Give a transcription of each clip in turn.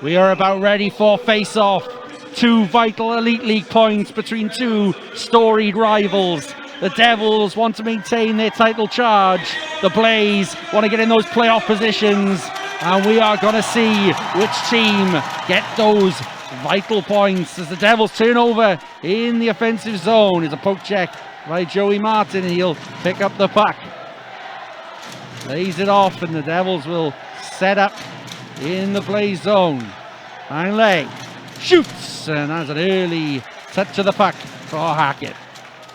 We are about ready for face-off. 2 vital Elite League points between 2 storied rivals. The Devils want to maintain their title charge. The Blaze want to get in those playoff positions. And we are going to see which team get those vital points as the Devils turn over in the offensive zone. It's a poke check by Joey Martin, and he'll pick up the puck. Lays it off, and the Devils will set up in the Blaze zone. Langley shoots, and has an early touch to the puck for Hackett.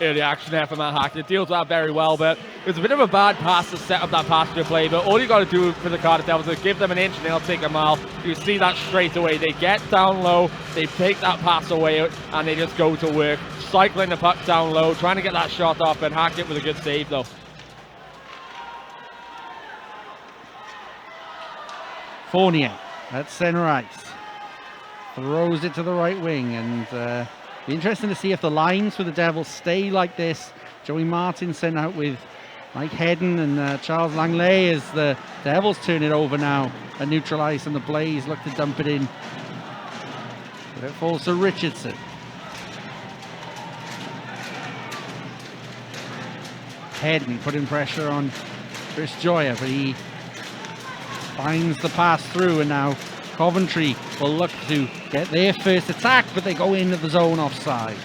Early action there from Matt Hackett. Deals that very well, but it was a bit of a bad pass to set up that passenger play. But all you got to do for the Cardiff Devils is give them an inch and they'll take a mile. You see that straight away. They get down low, they take that pass away, and they just go to work, cycling the puck down low, trying to get that shot off. And Hackett with a good save though. Fournier at center ice. Throws it to the right wing, and be interesting to see if the lines for the Devils stay like this. Joey Martin sent out with Mike Hedden and Charles Langley as the Devils turn it over now and neutral ice, and the Blaze look to dump it in. But it falls to Richardson. Hedden putting pressure on Chris Joyer, but he finds the pass through, and now Coventry will look to get their first attack, but they go into the zone offside.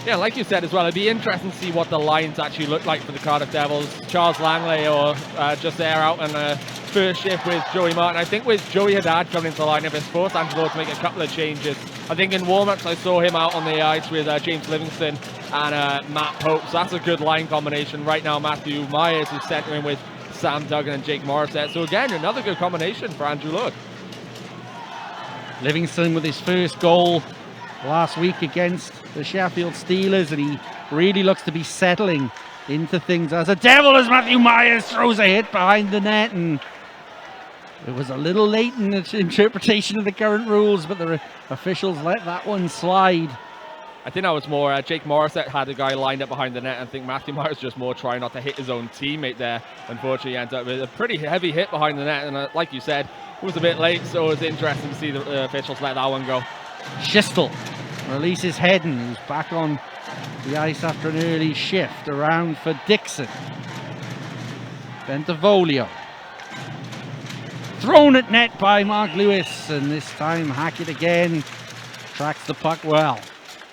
Yeah, like you said as well, it'd be interesting to see what the lines actually look like for the Cardiff Devils. Charles Langley or just there out on the first shift with Joey Martin. I think with Joey Haddad coming into the lineup, it's forced Angelo to make a couple of changes. I think in warm-ups I saw him out on the ice with James Livingston and Matt Pope, so that's a good line combination. Right now Matthew Myers is centering with Sam Duggan and Jake Morissette, so again, another good combination for Andrew Luck. Livingston with his first goal last week against the Sheffield Steelers, and he really looks to be settling into things as a Devil as Matthew Myers throws a hit behind the net, and it was a little late in the interpretation of the current rules, but the officials let that one slide. I think that was more Jake Morissette had a guy lined up behind the net, and I think Matthew Myers just more trying not to hit his own teammate there. Unfortunately, he ends up with a pretty heavy hit behind the net, and like you said, it was a bit late, so it was interesting to see the officials let that one go. Schistel releases Hedden, who's back on the ice after an early shift. Around for Dixon. Bentivolio. Thrown at net by Mark Lewis, and this time Hackett again tracks the puck well.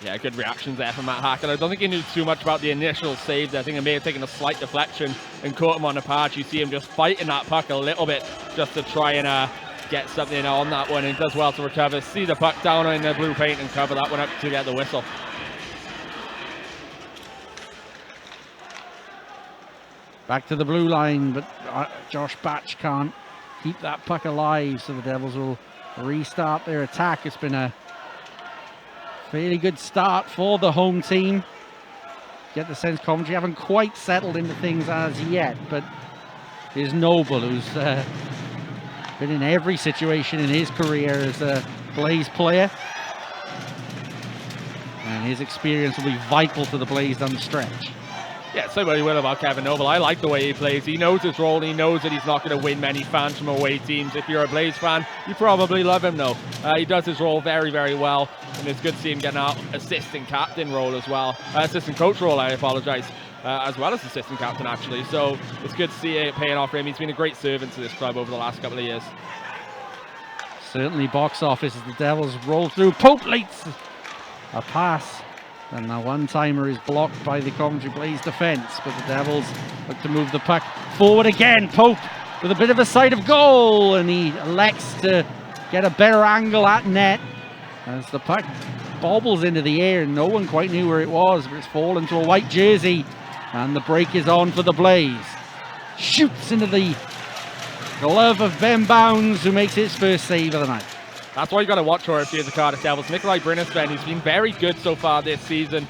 Yeah, good reactions there from Matt Hackett. I don't think he knew too much about the initial save there. I think it may have taken a slight deflection and caught him on the patch. You see him just fighting that puck a little bit just to try and get something on that one, and he does well to recover. See the puck down in the blue paint and cover that one up to get the whistle. Back to the blue line, but Josh Batch can't keep that puck alive, so the Devils will restart their attack. It's been a fairly good start for the home team. Get the sense Coventry haven't quite settled into things as yet, but here's Noble, who's been in every situation in his career as a Blaze player, and his experience will be vital to the Blaze down the stretch. Yeah, say what you will about Kevin Noble. I like the way he plays. He knows his role, and he knows that he's not going to win many fans from away teams. If you're a Blaze fan, you probably love him though. He does his role very, very well, and it's good to see him getting out assistant captain role as well. Assistant coach role, I apologize, as well as assistant captain actually. So it's good to see it paying off for him. He's been a great servant to this club over the last couple of years. Certainly box office as the Devils roll through. Pope leads a pass, and the one-timer is blocked by the Coventry Blaze defence, but the Devils look to move the puck forward again. Pope with a bit of a sight of goal, and he elects to get a better angle at net as the puck bobbles into the air, and no one quite knew where it was, but it's fallen to a white jersey, and the break is on for the Blaze. Shoots into the glove of Ben Bounds, who makes his first save of the night. That's why you got to watch for if you're the Cardiff Devils. Nikolai Brinisven, who's been very good so far this season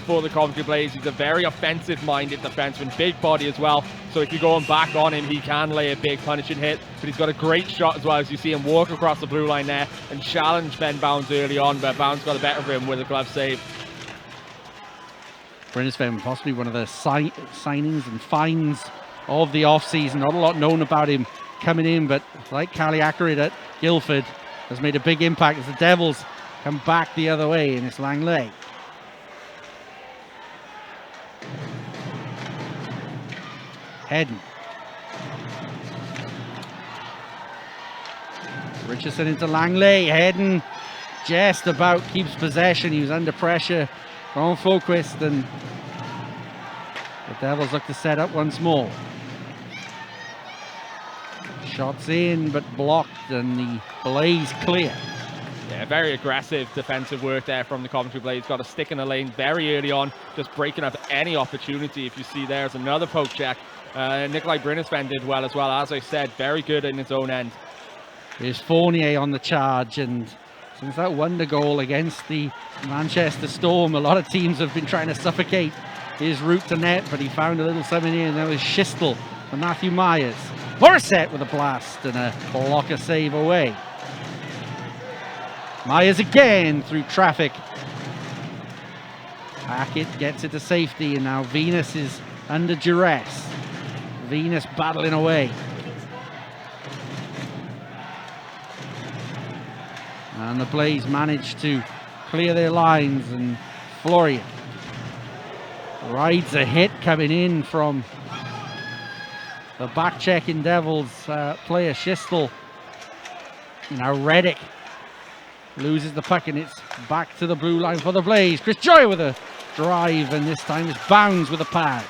for the Coventry Blaze. He's a very offensive-minded defenseman, big body as well. So if you're going back on him, he can lay a big punishing hit. But he's got a great shot as well, as you see him walk across the blue line there and challenge Ben Bounds early on. But Bounds got the better of him with a glove save. Brinisven, possibly one of the signings and finds of the off-season. Not a lot known about him coming in, but like Cali Ackerid at Guildford, has made a big impact as the Devils come back the other way, and it's Langley. Hedden. Richardson into Langley. Hedden just about keeps possession. He was under pressure from Folquist, and the Devils look to set up once more. Shots in, but blocked, and the Blaze clear. Yeah, very aggressive defensive work there from the Coventry Blaze. Got a stick in the lane very early on, just breaking up any opportunity. If you see there's another poke check. Nikolai Brinisven did well as well. As I said, very good in his own end. Here's Fournier on the charge, and since that wonder goal against the Manchester Storm, a lot of teams have been trying to suffocate his route to net, but he found a little something here, and that was Schistel and Matthew Myers. Morissette with a blast and a blocker save away. Myers again through traffic. Hackett gets it to safety, and now Venus is under duress. Venus battling away. And the Blaze managed to clear their lines, and Florian rides a hit coming in from the back-checking Devils player Schistel. Now Reddick loses the puck, and it's back to the blue line for the Blaze. Chris Joy with a drive, and this time it's Bounds with a pad.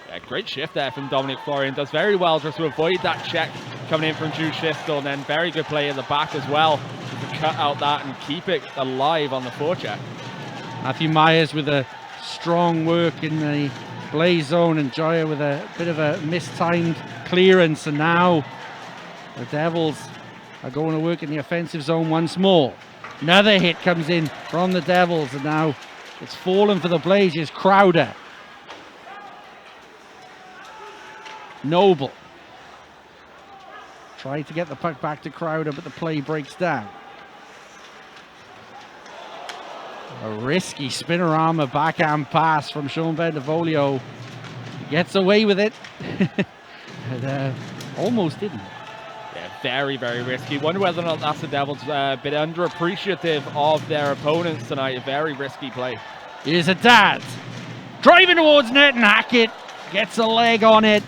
Yeah, great shift there from Dominic Florian. Does very well just to avoid that check coming in from Drew Schistel, and then very good play in the back as well to cut out that and keep it alive on the forecheck. Matthew Myers with a strong work in the Blaze zone, and Joya with a bit of a mistimed clearance, and now the Devils are going to work in the offensive zone once more. Another hit comes in from the Devils, and now it's fallen for the Blazers. Crowder. Noble. Tried to get the puck back to Crowder, but the play breaks down. A risky spinorama backhand pass from Sean Bendevolio. Gets away with it. But, almost didn't. Yeah, very, very risky. Wonder whether or not that's the Devils a bit underappreciative of their opponents tonight. A very risky play. Here's Haddad. Driving towards net, and Hackett gets a leg on it.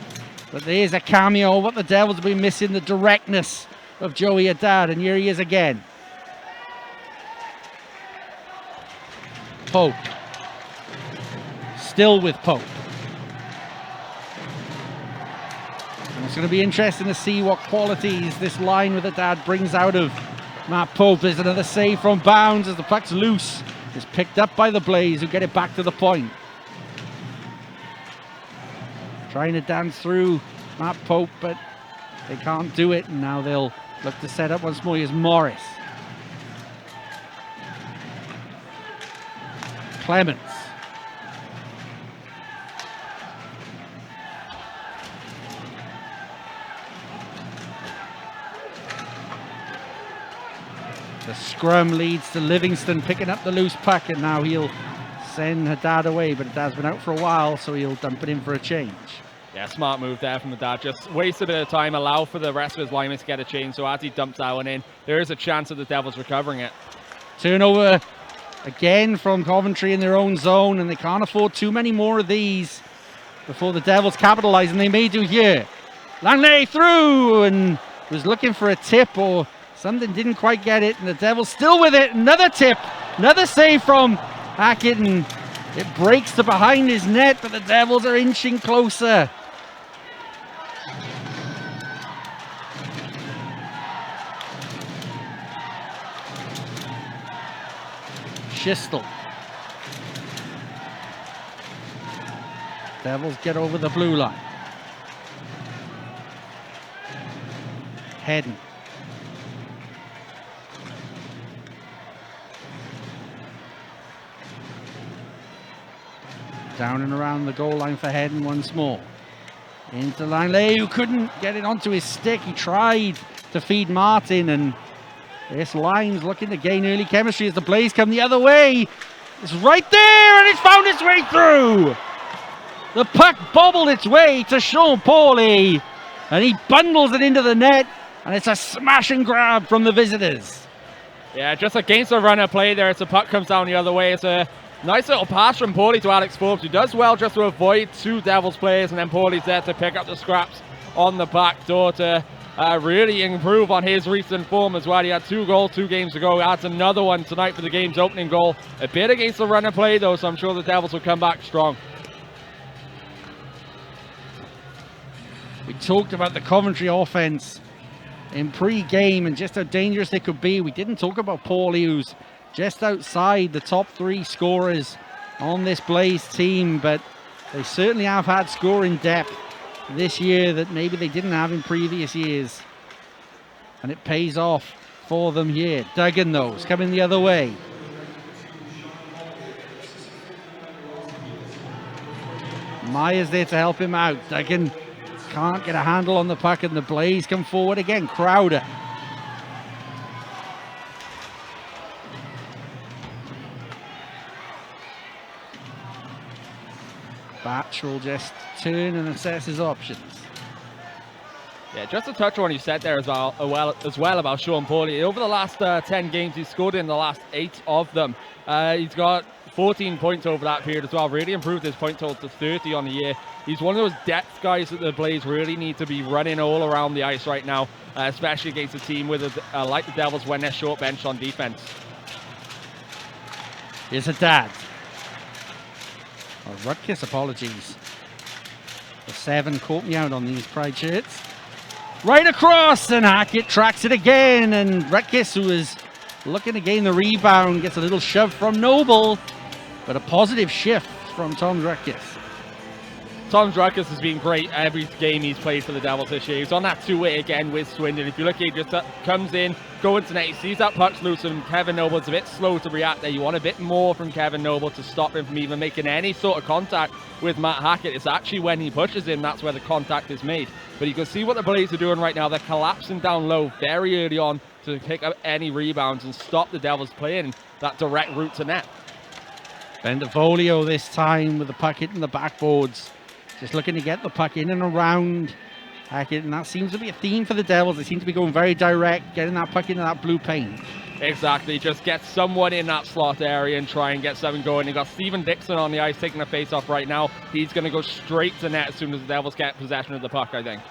But there's a cameo. What the Devils have been missing, the directness of Joey Haddad, and here he is again. Pope. Still with Pope. And it's going to be interesting to see what qualities this line with Haddad brings out of Matt Pope. There's another save from Bounds as the puck's loose. It's picked up by the Blaze, who get it back to the point. Trying to dance through Matt Pope, but they can't do it, and now they'll look to set up once more. Here's Morris. Clements. The scrum leads to Livingston picking up the loose puck, and now he'll send Haddad away, but Haddad's been out for a while, so he'll dump it in for a change. Yeah, smart move there from Haddad. Just waste a bit of time, allow for the rest of his linemen to get a change, so as he dumps that one in, there is a chance of the Devils recovering it. Turnover again from Coventry in their own zone, and they can't afford too many more of these before the Devils capitalise, and they may do here. Langley through, and was looking for a tip, or something didn't quite get it, and the Devils still with it. Another tip, another save from Hackett, and it breaks to behind his net, but the Devils are inching closer. Schistel. Devils get over the blue line. Hedden. Down and around the goal line for Hedden once more. Into Langley, who couldn't get it onto his stick. He tried to feed Martin, and this line's looking to gain early chemistry as the Blaze come the other way. It's right there, and it's found its way through. The puck bobbled its way to Sean Pauly, and he bundles it into the net. And it's a smash and grab from the visitors. Yeah, just against the runner play there. As the puck comes down the other way. It's a nice little pass from Paulie to Alex Forbes, who does well just to avoid two Devils players, and then Paulie's there to pick up the scraps on the back door to really improve on his recent form as well. He had 2 goals 2 games ago. Adds another one tonight for the game's opening goal. A bit against the runner play though, so I'm sure the Devils will come back strong. We talked about the Coventry offense in pre-game and just how dangerous they could be. We didn't talk about Paulie, who's just outside the top 3 scorers on this Blaze team, but they certainly have had scoring depth this year that maybe they didn't have in previous years, and it pays off for them here. Duggan though is coming the other way. Myers there to help him out. Duggan can't get a handle on the puck, and the Blaze come forward again. Crowder. Batch will just turn and assess his options. Yeah, just to touch on what you said there as well about Sean Paulie. Over the last 10 games, he's scored in the last 8 of them. He's got 14 points over that period as well. Really improved his point total to 30 on the year. He's one of those depth guys that the Blaze really need to be running all around the ice right now, especially against a team with like the Devils when they're short benched on defense. Here's a dad. Oh, Rutkiss, apologies. The 7 caught me out on these pride shirts. Right across, and Hackett tracks it again, and Rutkiss, who is looking to gain the rebound, gets a little shove from Noble, but a positive shift from Tom Rutkiss. Tom Rutkiss has been great every game he's played for the Devils this year. He's on that 2-way again with Swindon. If you look, he just comes in, goes to net, he sees that puck's loose, and Kevin Noble's a bit slow to react there. You want a bit more from Kevin Noble to stop him from even making any sort of contact with Matt Hackett. It's actually when he pushes him, that's where the contact is made. But you can see what the Blaze are doing right now. They're collapsing down low very early on to pick up any rebounds and stop the Devils playing that direct route to net. Bendevolio this time with the puck hitting the backboards. Just looking to get the puck in and around Hackett, and that seems to be a theme for the Devils. They seem to be going very direct, getting that puck into that blue paint. Exactly, just get someone in that slot area and try and get something going. You've got Stephen Dixon on the ice taking a face-off right now. He's going to go straight to net as soon as the Devils get possession of the puck, I think.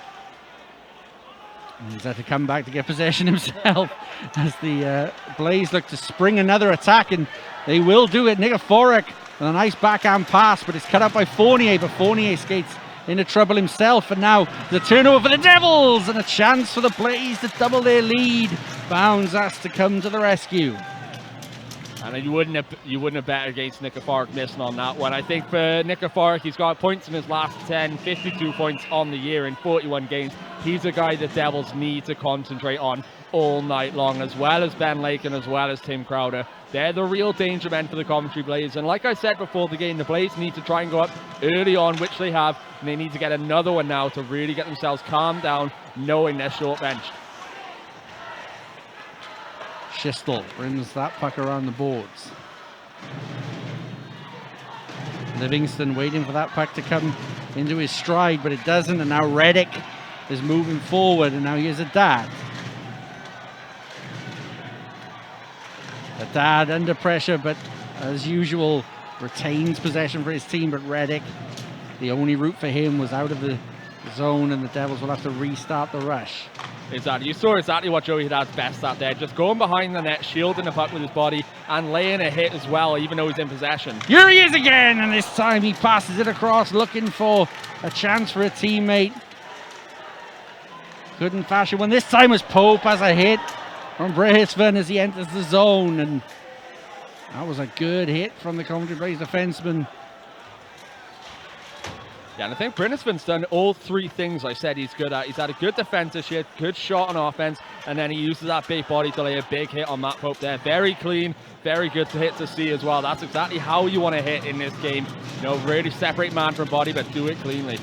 And he's had to come back to get possession himself as the Blaze look to spring another attack, and they will do it. Nikiforuk with a nice backhand pass, but it's cut up by Fournier, but Fournier skates into trouble himself, and now the turnover for the Devils, and a chance for the Blaze to double their lead. Bounds has to come to the rescue. And you wouldn't have bet against Nikiforuk missing on that one. I think for Nikiforuk, he's got points in his last 10, 52 points on the year in 41 games. He's a guy the Devils need to concentrate on all night long, as well as Ben Lake and as well as Tim Crowder. They're the real danger men for the Coventry Blaze. And like I said before the game, the Blaze need to try and go up early on, which they have. And they need to get another one now to really get themselves calmed down, knowing they're short benched. Schistel brings that puck around the boards. Livingston waiting for that puck to come into his stride, but it doesn't, and now Reddick is moving forward, and now here's a dad. A dad under pressure, but as usual retains possession for his team, but Reddick, the only route for him was out of the zone, and the Devils will have to restart the rush. Exactly. You saw exactly what Joey Haddad's best at there. Just going behind the net, shielding the puck with his body, and laying a hit as well, even though he's in possession. Here he is again, and this time he passes it across, looking for a chance for a teammate. Couldn't fashion one. This time as Pope has a hit from Braithwaite as he enters the zone, and that was a good hit from the Coventry Blaze defenseman. Yeah, and I think Braithwaite's done all 3 things I said he's good at. He's had a good defense this year, good shot on offense, and then he uses that big body to lay a big hit on Matt Pope there. Very clean, very good to hit to see as well. That's exactly how you want to hit in this game. You know, really separate man from body, but do it cleanly.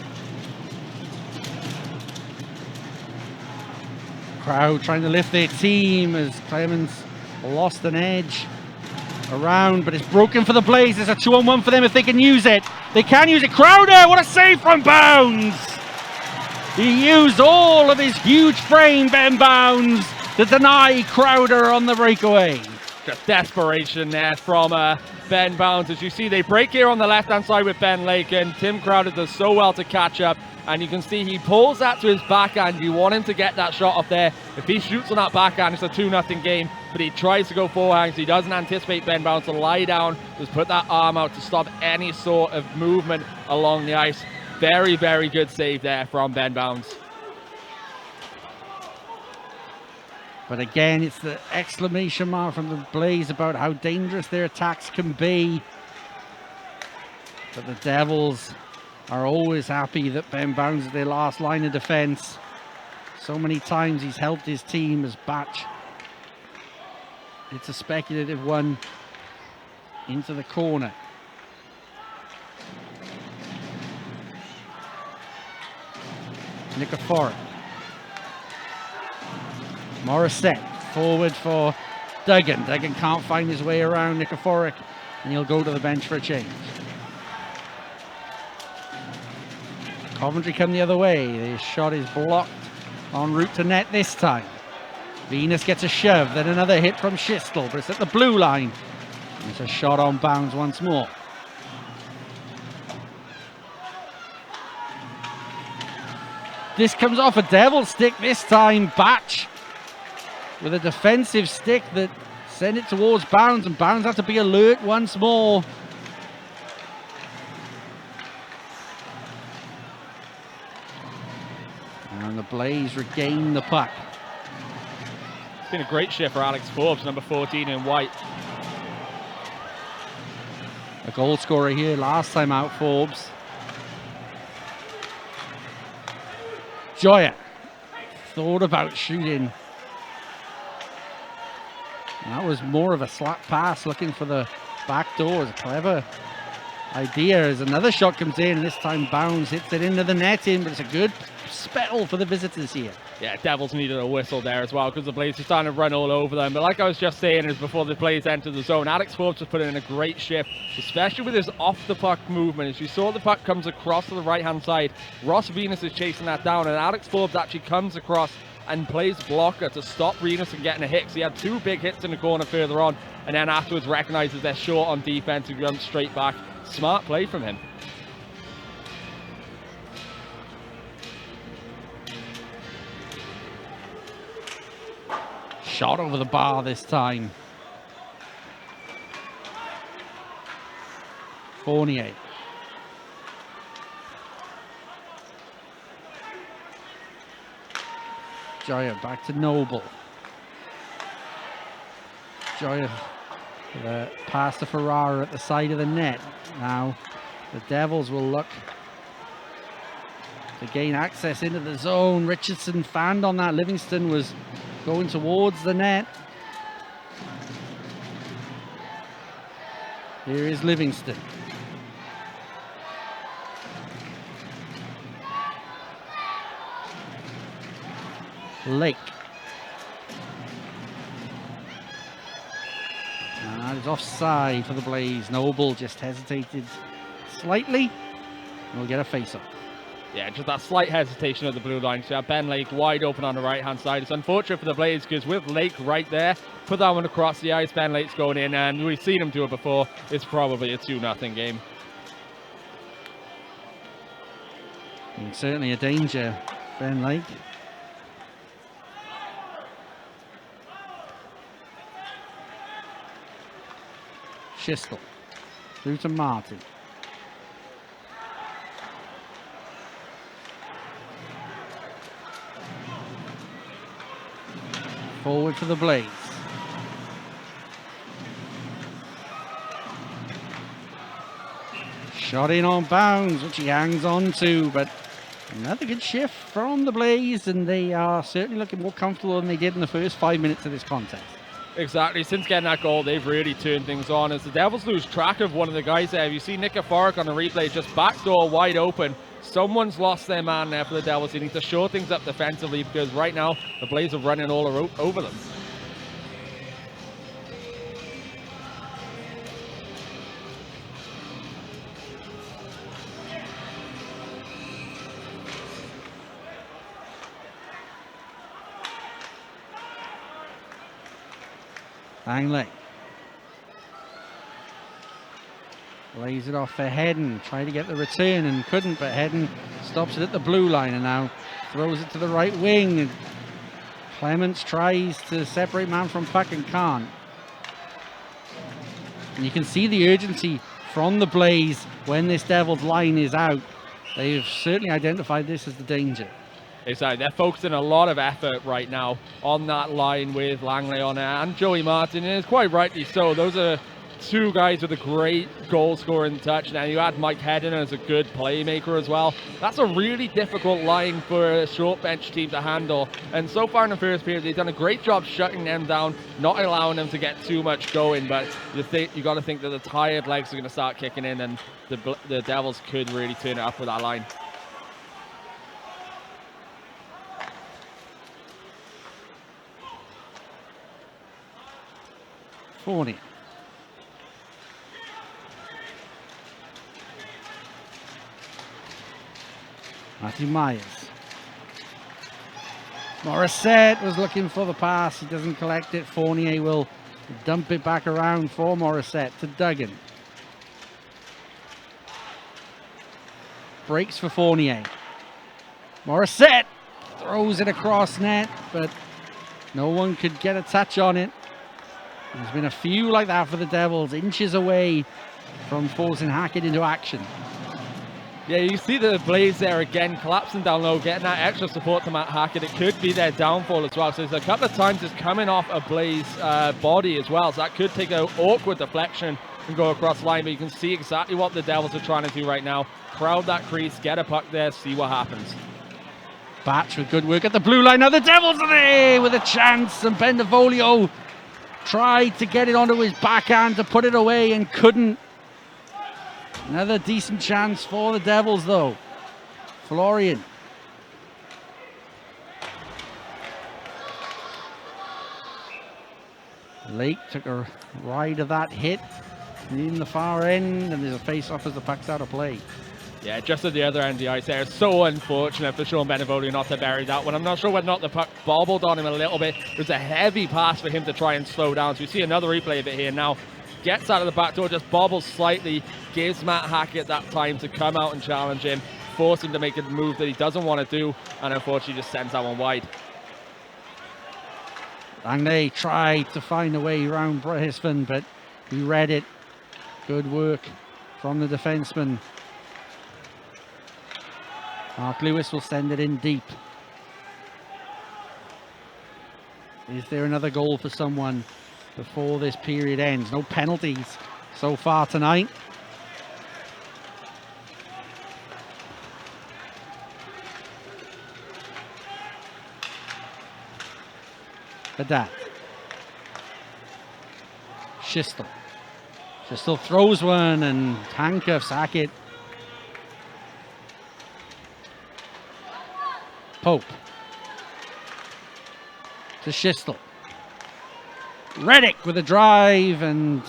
Crowd trying to lift their team as Clemens lost an edge around, but it's broken for the Blaze. There's a 2-on-1 for them if they can use it. They can use it. Crowder, what a save from Bounds! He used all of his huge frame, Ben Bounds, to deny Crowder on the breakaway. Just desperation there from Ben Bounds. As you see, they break here on the left-hand side with Ben Lake, and Tim Crowder does so well to catch up. And you can see he pulls that to his backhand. You want him to get that shot off there. If he shoots on that backhand, it's a 2-0 game. But he tries to go forehand, so he doesn't anticipate Ben Bounds to lie down. Just put that arm out to stop any sort of movement along the ice. Very, very good save there from Ben Bounds. But again, it's the exclamation mark from the Blaze about how dangerous their attacks can be. But the Devils are always happy that Ben Bounds is their last line of defense. So many times he's helped his team as Batch. It's a speculative one into the corner. Nikiforuk. Morissette forward for Duggan. Duggan can't find his way around Nikiforuk, and he'll go to the bench for a change. Coventry come the other way. Their shot is blocked en route to net this time. Venus gets a shove, then another hit from Schistel, but it's at the blue line. It's a shot on Bounds once more. This comes off a Devil stick this time. Batch with a defensive stick that sent it towards Bounds, and Bounds had to be alert once more. And the Blaze regain the puck. It's been a great shift for Alex Forbes, number 14 in white. A goal scorer here last time out, Forbes. Joya thought about shooting. That was more of a slap pass, looking for the back door. It's a clever idea as another shot comes in, and this time Bounds hits it into the netting, but it's a good spell for the visitors here. Yeah, Devils needed a whistle there as well because the Blaze are starting to run all over them. But like I was just saying, is before the Blaze entered the zone, Alex Forbes just put in a great shift, especially with his off-the-puck movement. As you saw, the puck comes across to the right-hand side. Ross Venus is chasing that down, and Alex Forbes actually comes across and plays blocker to stop Venus from getting a hit. So he had two big hits in the corner further on, and then afterwards recognizes they're short on defense and jumps straight back. Smart play from him. Shot over the bar this time. Fournier. Joya back to Noble. Joya pass to Ferrara at the side of the net. Now the Devils will look to gain access into the zone. Richardson fanned on that. Livingston was going towards the net. Here is Livingston. Lake. That is offside for the Blaze. Noble just hesitated slightly. We'll get a face-off. Yeah, just that slight hesitation at the blue line. So Ben Lake wide open on the right-hand side. It's unfortunate for the Blaze because with Lake right there, put that one across the ice, Ben Lake's going in, and we've seen him do it before. It's probably a 2-0 game. And certainly a danger, Ben Lake. Schistel through to Martin. Forward for the Blaze. Shot in on Bounds, which he hangs on to, but another good shift from the Blaze, and they are certainly looking more comfortable than they did in the first 5 minutes of this contest. Exactly. Since getting that goal, they've really turned things on. As the Devils lose track of one of the guys there, you see Nikiforuk on the replay, just backdoor wide open. Someone's lost their man there for the Devils. They need to shore things up defensively because right now the Blaze are running all over them. Langley. Lays it off for Hedden. Tried to get the return and couldn't, but Hedden stops it at the blue line and now throws it to the right wing. And Clements tries to separate man from puck and can't. And you can see the urgency from the Blaze when this Devils line is out. They've certainly identified this as the danger. Exactly. They're focusing a lot of effort right now on that line with Langley on it and Joey Martin, and it's quite rightly so. Those are two guys with a great goal-scoring touch. Now you add Mike Hedden as a good playmaker as well. That's a really difficult line for a short bench team to handle. And so far in the first period, they've done a great job shutting them down, not allowing them to get too much going. But you got to think that the tired legs are going to start kicking in, and the Devils could really turn it up with that line. Fournier. Matthew Myers. Morissette was looking for the pass. He doesn't collect it. Fournier will dump it back around for Morissette to Duggan. Breaks for Fournier. Morissette throws it across net, but no one could get a touch on it. There's been a few like that for the Devils, inches away from forcing Hackett into action. Yeah, you see the Blaze there again, collapsing down low, getting that extra support to Matt Hackett. It could be their downfall as well. So there's a couple of times it's coming off a Blaze body as well. So that could take an awkward deflection and go across the line. But you can see exactly what the Devils are trying to do right now. Crowd that crease, get a puck there, see what happens. Batch with good work at the blue line. Now the Devils are there with a chance. And Bendevolio tried to get it onto his backhand to put it away and couldn't. Another decent chance for the Devils, though. Florian. Lake took a ride of that hit in the far end, and there's a face-off as the puck's out of play. Yeah, just at the other end of the ice there. So unfortunate for Sean Benevolio not to bury that one. I'm not sure whether or not the puck bobbled on him a little bit. It was a heavy pass for him to try and slow down. So we see another replay of it here now. Gets out of the back door, just bobbles slightly, gives Matt Hackett that time to come out and challenge him, force him to make a move that he doesn't want to do, and unfortunately just sends that one wide. Langley tried to find a way around Brisbane, but he read it. Good work from the defenseman. Mark Lewis will send it in deep. Is there another goal for someone before this period ends? No penalties so far tonight. Haddad. Schistel. Schistel throws one and handcuffs Hackett. Pope. To Schistel. Reddick with a drive, and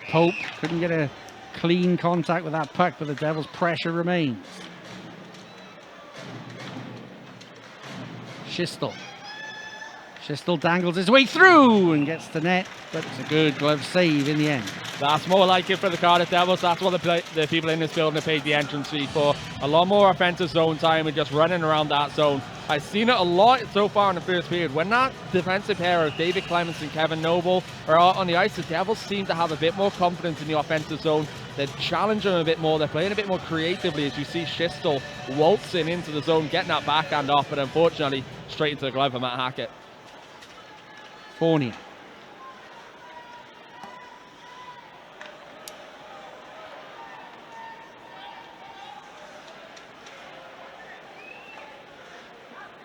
Pope couldn't get a clean contact with that puck, but the Devils' pressure remains. Schistel. Schistel dangles his way through and gets the net, but it's a good glove save in the end. That's more like it for the Cardiff Devils. That's what the people in this building have paid the entrance fee for. A lot more offensive zone time and just running around that zone. I've seen it a lot so far in the first period. When that defensive pair of David Clements and Kevin Noble are out on the ice, the Devils seem to have a bit more confidence in the offensive zone. They're challenging them a bit more. They're playing a bit more creatively, as you see Schistel waltzing into the zone, getting that backhand off, but unfortunately straight into the glove of Matt Hackett. Fournier.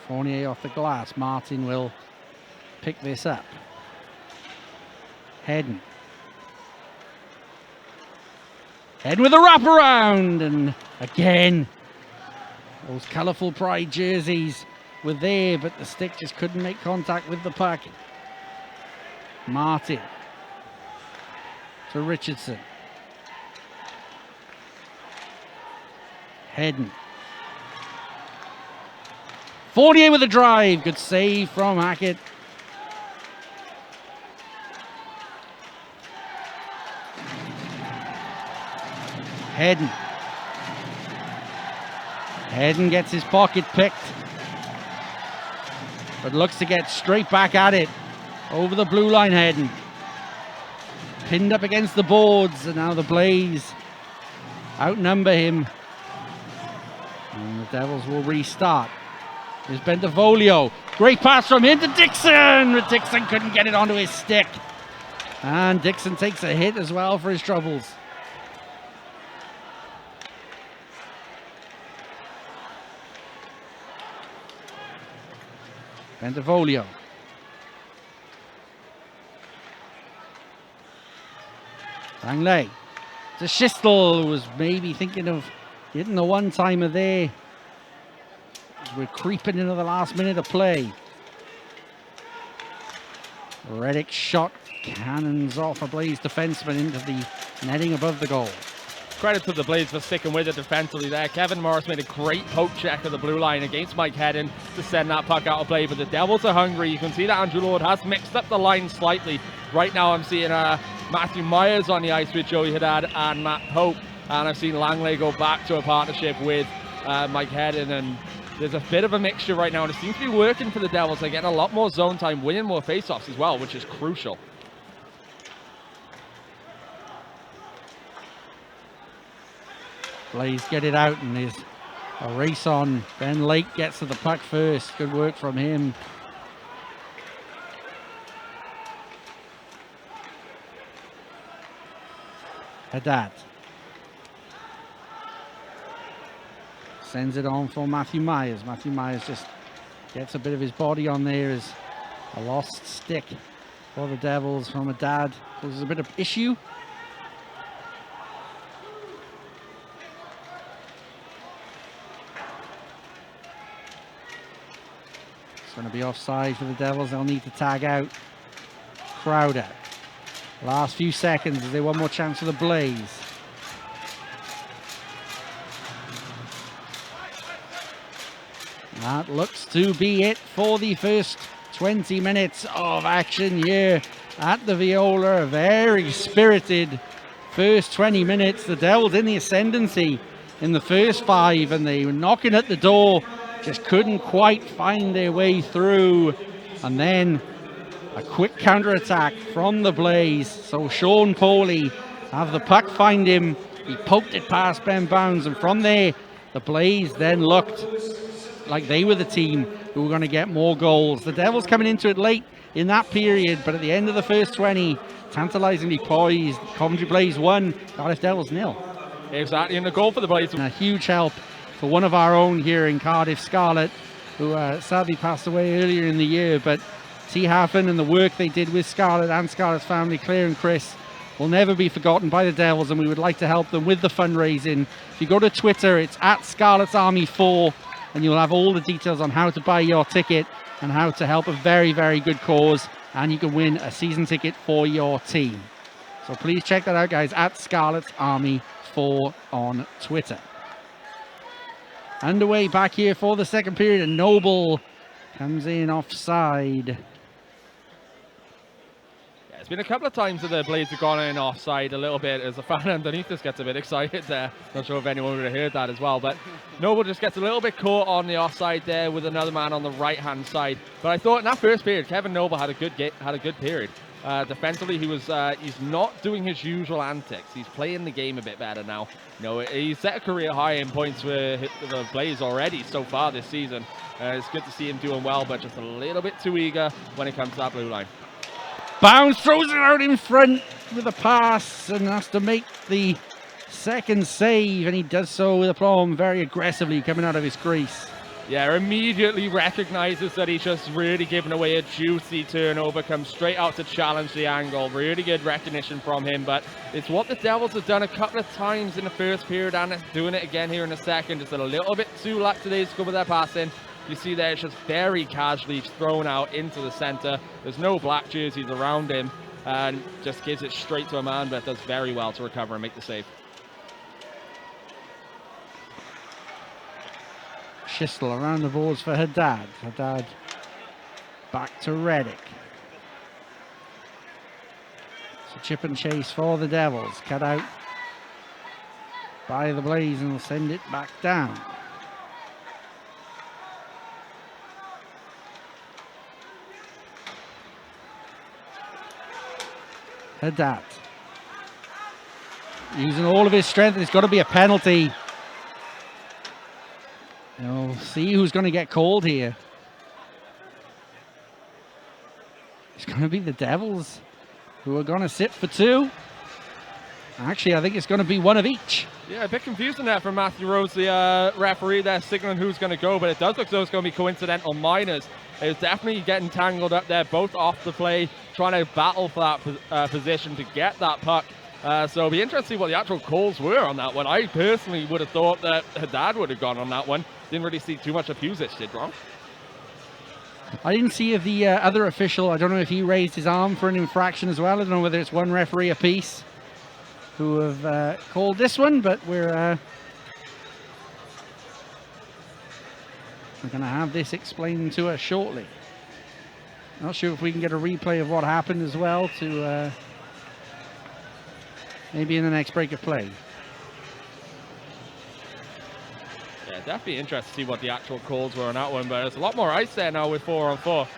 Fournier off the glass. Martin will pick this up. Hedden. Hedden with a wraparound, and again, those colourful Pride jerseys were there, but the stick just couldn't make contact with the puck. Martin to Richardson. Hedden. Fournier with a drive. Good save from Hackett. Hedden. Hedden gets his pocket picked, but looks to get straight back at it. Over the blue line, Hedden. Pinned up against the boards, and now the Blaze outnumber him. And the Devils will restart. Here's Bentavolio. Great pass from him to Dixon, but Dixon couldn't get it onto his stick. And Dixon takes a hit as well for his troubles. Bentavolio. Langley to Schistel, who was maybe thinking of hitting the one-timer there. We're creeping into the last minute of play. Reddick shot cannons off a Blaze defenseman into the netting above the goal. Credit to the Blaze for sticking with it defensively there. Kevin Morris made a great poke check of the blue line against Mike Hedden to send that puck out of play, but the Devils are hungry. You can see that Andrew Lord has mixed up the line slightly. Right now I'm seeing Matthew Myers on the ice with Joey Haddad and Matt Pope, and I've seen Langley go back to a partnership with Mike Hedden, and there's a bit of a mixture right now, and it seems to be working for the Devils. They're getting a lot more zone time, winning more faceoffs as well, which is crucial. Blaze get it out, and there's a race on. Ben Lake gets to the puck first. Good work from him. Haddad sends it on for Matthew Myers. Matthew Myers just gets a bit of his body on there as a lost stick for the Devils from Haddad. So there's a bit of issue. It's going to be offside for the Devils. They'll need to tag out Crowder. Last few seconds. Is there one more chance for the Blaze? That looks to be it for the first 20 minutes of action here at the Viola. A very spirited first 20 minutes. The Devils in the ascendancy in the first 5, and they were knocking at the door, just couldn't quite find their way through. And then a quick counter-attack from the Blaze. So Sean Pauly have the puck find him. He poked it past Ben Bounds, and from there, the Blaze then looked like they were the team who were going to get more goals. The Devils coming into it late in that period, but at the end of the first 20, tantalizingly poised. Coventry Blaze 1, Cardiff Devils 0. Exactly, and the goal for the Blaze. And a huge help for one of our own here in Cardiff, Scarlett, who sadly passed away earlier in the year, but T. Haffen and the work they did with Scarlett and Scarlett's family, Claire and Chris, will never be forgotten by the Devils, and we would like to help them with the fundraising. If you go to Twitter, it's at Scarlett's Army 4, and you'll have all the details on how to buy your ticket and how to help a very, very good cause, and you can win a season ticket for your team. So please check that out, guys, at Scarlett's Army 4 on Twitter. Underway back here for the second period, and Noble comes in offside. It's been a couple of times that the Blades have gone in offside a little bit, as a fan underneath us gets a bit excited there. Not sure if anyone would have heard that as well, but Noble just gets a little bit caught on the offside there with another man on the right-hand side. But I thought in that first period, Kevin Noble had a good period. Defensively, he's not doing his usual antics. He's playing the game a bit better now. He's set a career high in points for the Blaze already so far this season. It's good to see him doing well, but just a little bit too eager when it comes to that blue line. Bounds throws it out in front with a pass and has to make the second save, and he does so with aplomb, very aggressively coming out of his crease. Yeah, immediately recognizes that he's just really given away a juicy turnover, comes straight out to challenge the angle. Really good recognition from him, but it's what the Devils have done a couple of times in the first period, and it's doing it again here in the second. Just a little bit too lackadaisical with their passing. You see there, it's just very casually thrown out into the center. There's no black jerseys around him, and just gives it straight to a man, but does very well to recover and make the save. Schistel around the boards for Haddad. Haddad back to Reddick. It's a chip and chase for the Devils. Cut out by the Blaze and will send it back down. Haddad using all of his strength. It's got to be a penalty. We'll see who's going to get called here. It's going to be the Devils, who are going to sit for 2. Actually, I think it's going to be one of each. Yeah, a bit confusing there from Matthew Rose, the referee there, signaling who's going to go, but it does look as though it's going to be coincidental minors. It's definitely getting tangled up there, both off the play, trying to battle for that position to get that puck. So it'll be interesting to see what the actual calls were on that one. I personally would have thought that Haddad would have gone on that one. Didn't really see too much of Pusic did wrong. I didn't see if the other official, I don't know if he raised his arm for an infraction as well. I don't know whether it's one referee apiece who have called this one, but we're going to have this explained to us shortly. Not sure if we can get a replay of what happened as well to maybe in the next break of play. Yeah, definitely interested to see what the actual calls were on that one, but there's a lot more ice there now with 4-on-4.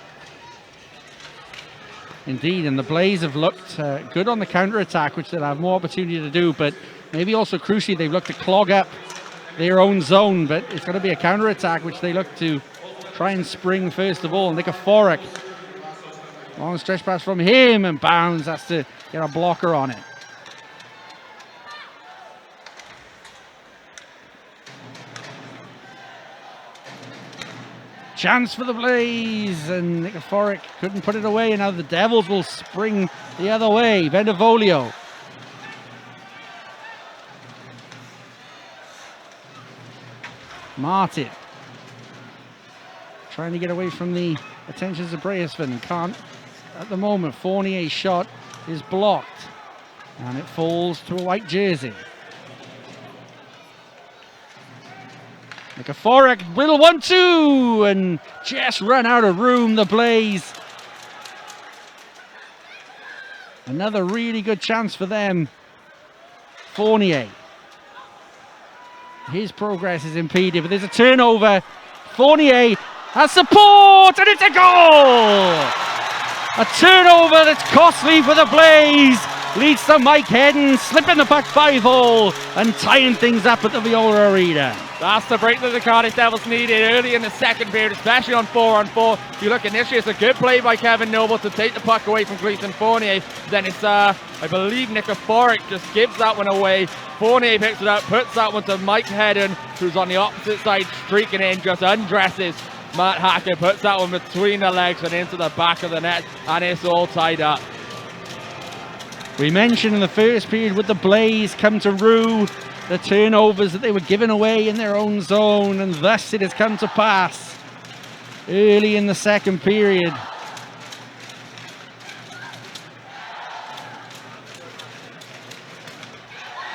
Indeed, and the Blaze have looked good on the counter-attack, which they'll have more opportunity to do, but maybe also crucially they've looked to clog up their own zone, but it's going to be a counter-attack which they look to try and spring first of all. Nikiforuk, long stretch pass from him, and Bounds has to get a blocker on it. Chance for the Blaze, and Nikiforuk couldn't put it away, and now the Devils will spring the other way. Vendivolio. Martin trying to get away from the attentions of Braesford. Can't at the moment. Fournier's shot is blocked, and it falls to a white jersey. Nikiforuk, little 1-2, and just run out of room, the Blaze. Another really good chance for them. Fournier. His progress is impeded, but there's a turnover. Fournier has support, and it's a goal! A turnover that's costly for the Blaze. Leads to Mike Hedden slipping the puck 5-hole and tying things up at the Viola Arena. That's the break that the Cardiff Devils needed early in the second period, especially on 4-on-4. If you look initially, it's a good play by Kevin Noble to take the puck away from Gleason Fournier. Then it's, I believe, Nikiforuk just gives that one away. Fournier picks it up, puts that one to Mike Hedden, who's on the opposite side, streaking in, just undresses Matt Hacker, puts that one between the legs and into the back of the net, and it's all tied up. We mentioned in the first period, would the Blaze come to rue the turnovers that they were giving away in their own zone, and thus it has come to pass early in the second period.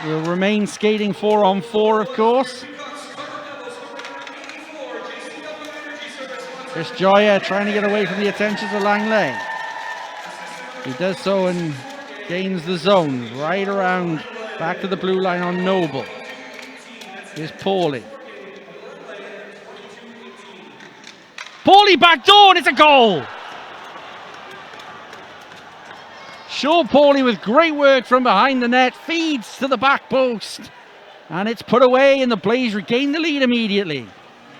We'll remain skating 4-on-4, of course. Chris Joya trying to get away from the attentions of Langley. He does so and gains the zone right around back to the blue line on Noble. Here's Paulie. Paulie backdoor, and it's a goal! Sean Paulie with great work from behind the net, feeds to the back post, and it's put away, and the Blaze regain the lead immediately.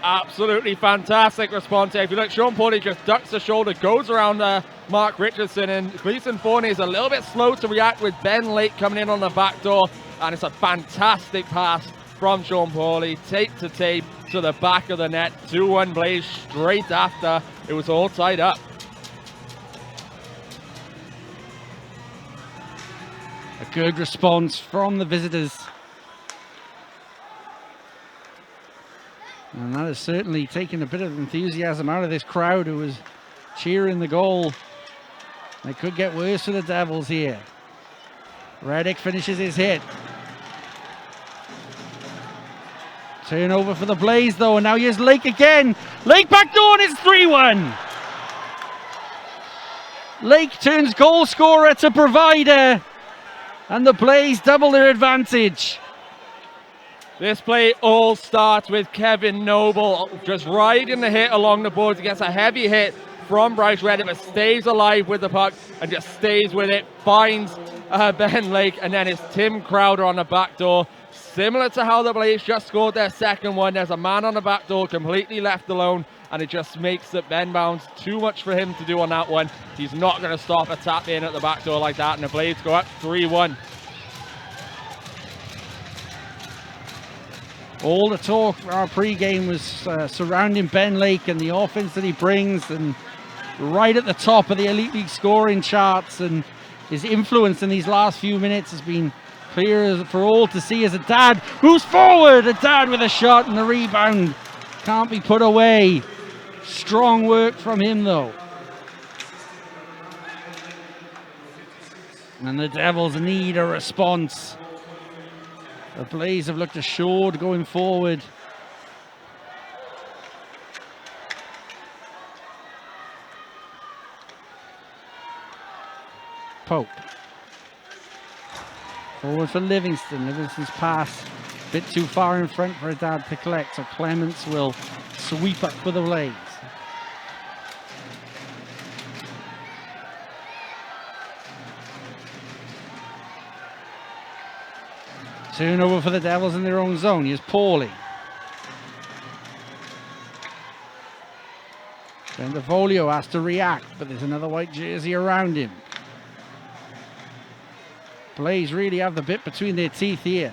Absolutely fantastic response here. If you look, Sean Paulie just ducks the shoulder, goes around Mark Richardson, and Gleason Fournier is a little bit slow to react with Ben Lake coming in on the back door, and it's a fantastic pass from Sean Paulie, tape to tape to the back of the net. 2-1 Blaze straight after. It was all tied up. A good response from the visitors. And that has certainly taken a bit of enthusiasm out of this crowd who was cheering the goal. It could get worse for the Devils here. Reddick finishes his hit. Turnover for the Blaze though, and now here's Lake again. Lake backdoor, and it's 3-1. Lake turns goal scorer to provider, and the Blaze double their advantage. This play all starts with Kevin Noble just riding the hit along the boards. He gets a heavy hit from Bryce Reddick, but stays alive with the puck and just stays with it, finds Ben Lake, and then it's Tim Crowder on the back door. Similar to how the Blaze just scored their second one, there's a man on the back door completely left alone, and it just makes it Ben Bounds too much for him to do on that one. He's not going to stop a tap in at the back door like that, and the Blaze go up 3-1. All the talk for our pre-game was surrounding Ben Lake and the offense that he brings, and right at the top of the Elite League scoring charts, and his influence in these last few minutes has been clear for all to see as a dad who's forward, a dad with a shot, and the rebound can't be put away. Strong work from him though. And the Devils need a response. The Blaze have looked assured going forward. Pope. Forward for Livingston. Livingston's pass a bit too far in front for a dad to collect, so Clements will sweep up for the Blaze. Turnover for the Devils in their own zone. Here's Pauly. Then DeVolio has to react, but there's another white jersey around him. Blaze really have the bit between their teeth here.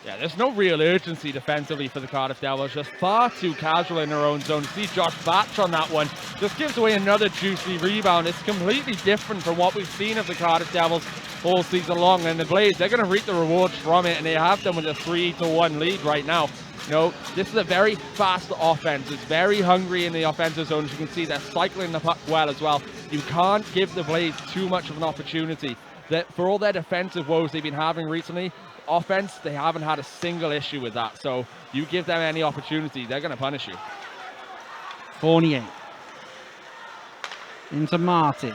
Yeah, there's no real urgency defensively for the Cardiff Devils. Just far too casual in their own zone. See Josh Batch on that one. Just gives away another juicy rebound. It's completely different from what we've seen of the Cardiff Devils all season long. And the Blaze, they're going to reap the rewards from it, and they have them with a 3-1 lead right now. You know, this is a very fast offense. It's very hungry in the offensive zone. As you can see, they're cycling the puck well as well. You can't give the Blaze too much of an opportunity. That for all their defensive woes they've been having recently, offense, they haven't had a single issue with that. So you give them any opportunity, they're going to punish you. Fournier. Into Martin.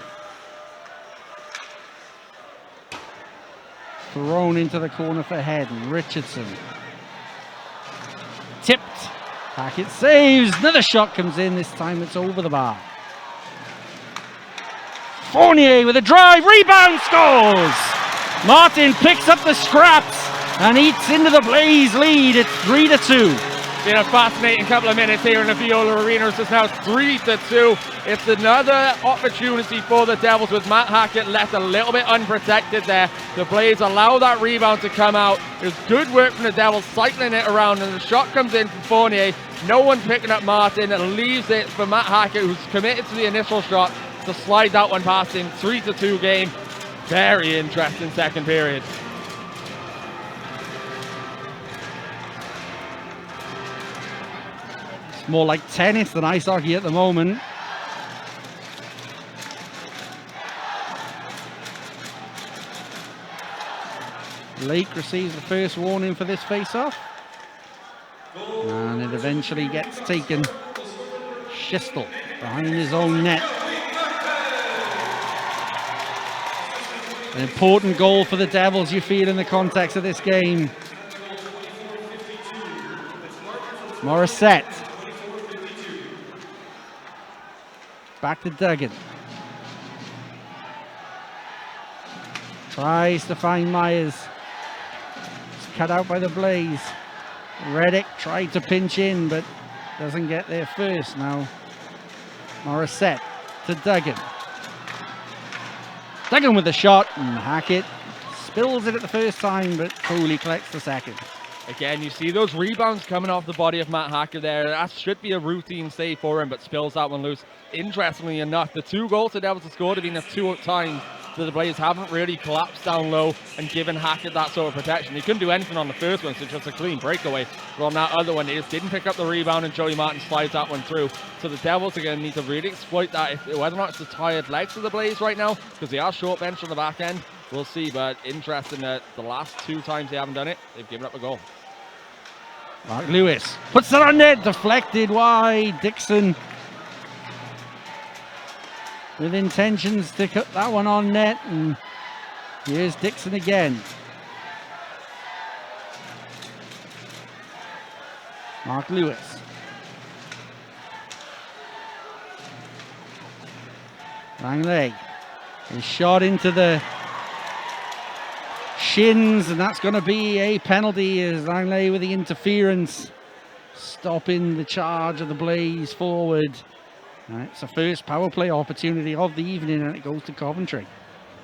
Thrown into the corner for Hedden. Richardson. Tipped. Hackett saves. Another shot comes in. This time it's over the bar. Fournier with a drive. Rebound, scores! Martin picks up the scraps and eats into the Blaze lead. It's 3-2. Been a fascinating couple of minutes here in the Viola Arena. It's just now 3-2. It's another opportunity for the Devils with Matt Hackett left a little bit unprotected there. The Blaze allow that rebound to come out. There's good work from the Devils cycling it around, and the shot comes in from Fournier. No one picking up Martin. It leaves it for Matt Hackett, who's committed to the initial shot, to slide that one past him. 3-2 game. Very interesting second period. It's more like tennis than ice hockey at the moment. Lake receives the first warning for this face-off. And it eventually gets taken. Schistel behind his own net. An important goal for the Devils, you feel, in the context of this game. Morissette. Back to Duggan. Tries to find Myers. It's cut out by the Blaze. Reddick tried to pinch in, but doesn't get there first now. Morissette to Duggan. Duggan with the shot, and Hackett spills it at the first time, but Cooley collects the second. Again, you see those rebounds coming off the body of Matt Hackett there. That should be a routine save for him, but spills that one loose. Interestingly enough, the two goals the Devils have scored have been the two times that the Blaze haven't really collapsed down low and given Hackett that sort of protection. He couldn't do anything on the first one, so it's just a clean breakaway. But on that other one, they just didn't pick up the rebound, and Joey Martin slides that one through. So the Devils are going to need to really exploit that, whether or not it's the tired legs of the Blaze right now, because they are short bench on the back end. We'll see, but interesting that the last two times they haven't done it, they've given up a goal. Mark Lewis puts it on net, deflected wide. Dixon with intentions to cut that one on net, and here's Dixon again. Mark Lewis. Langley. His shot into the shins, and that's going to be a penalty as Langley with the interference, stopping the charge of the Blaze forward. And it's the first power play opportunity of the evening, and it goes to Coventry.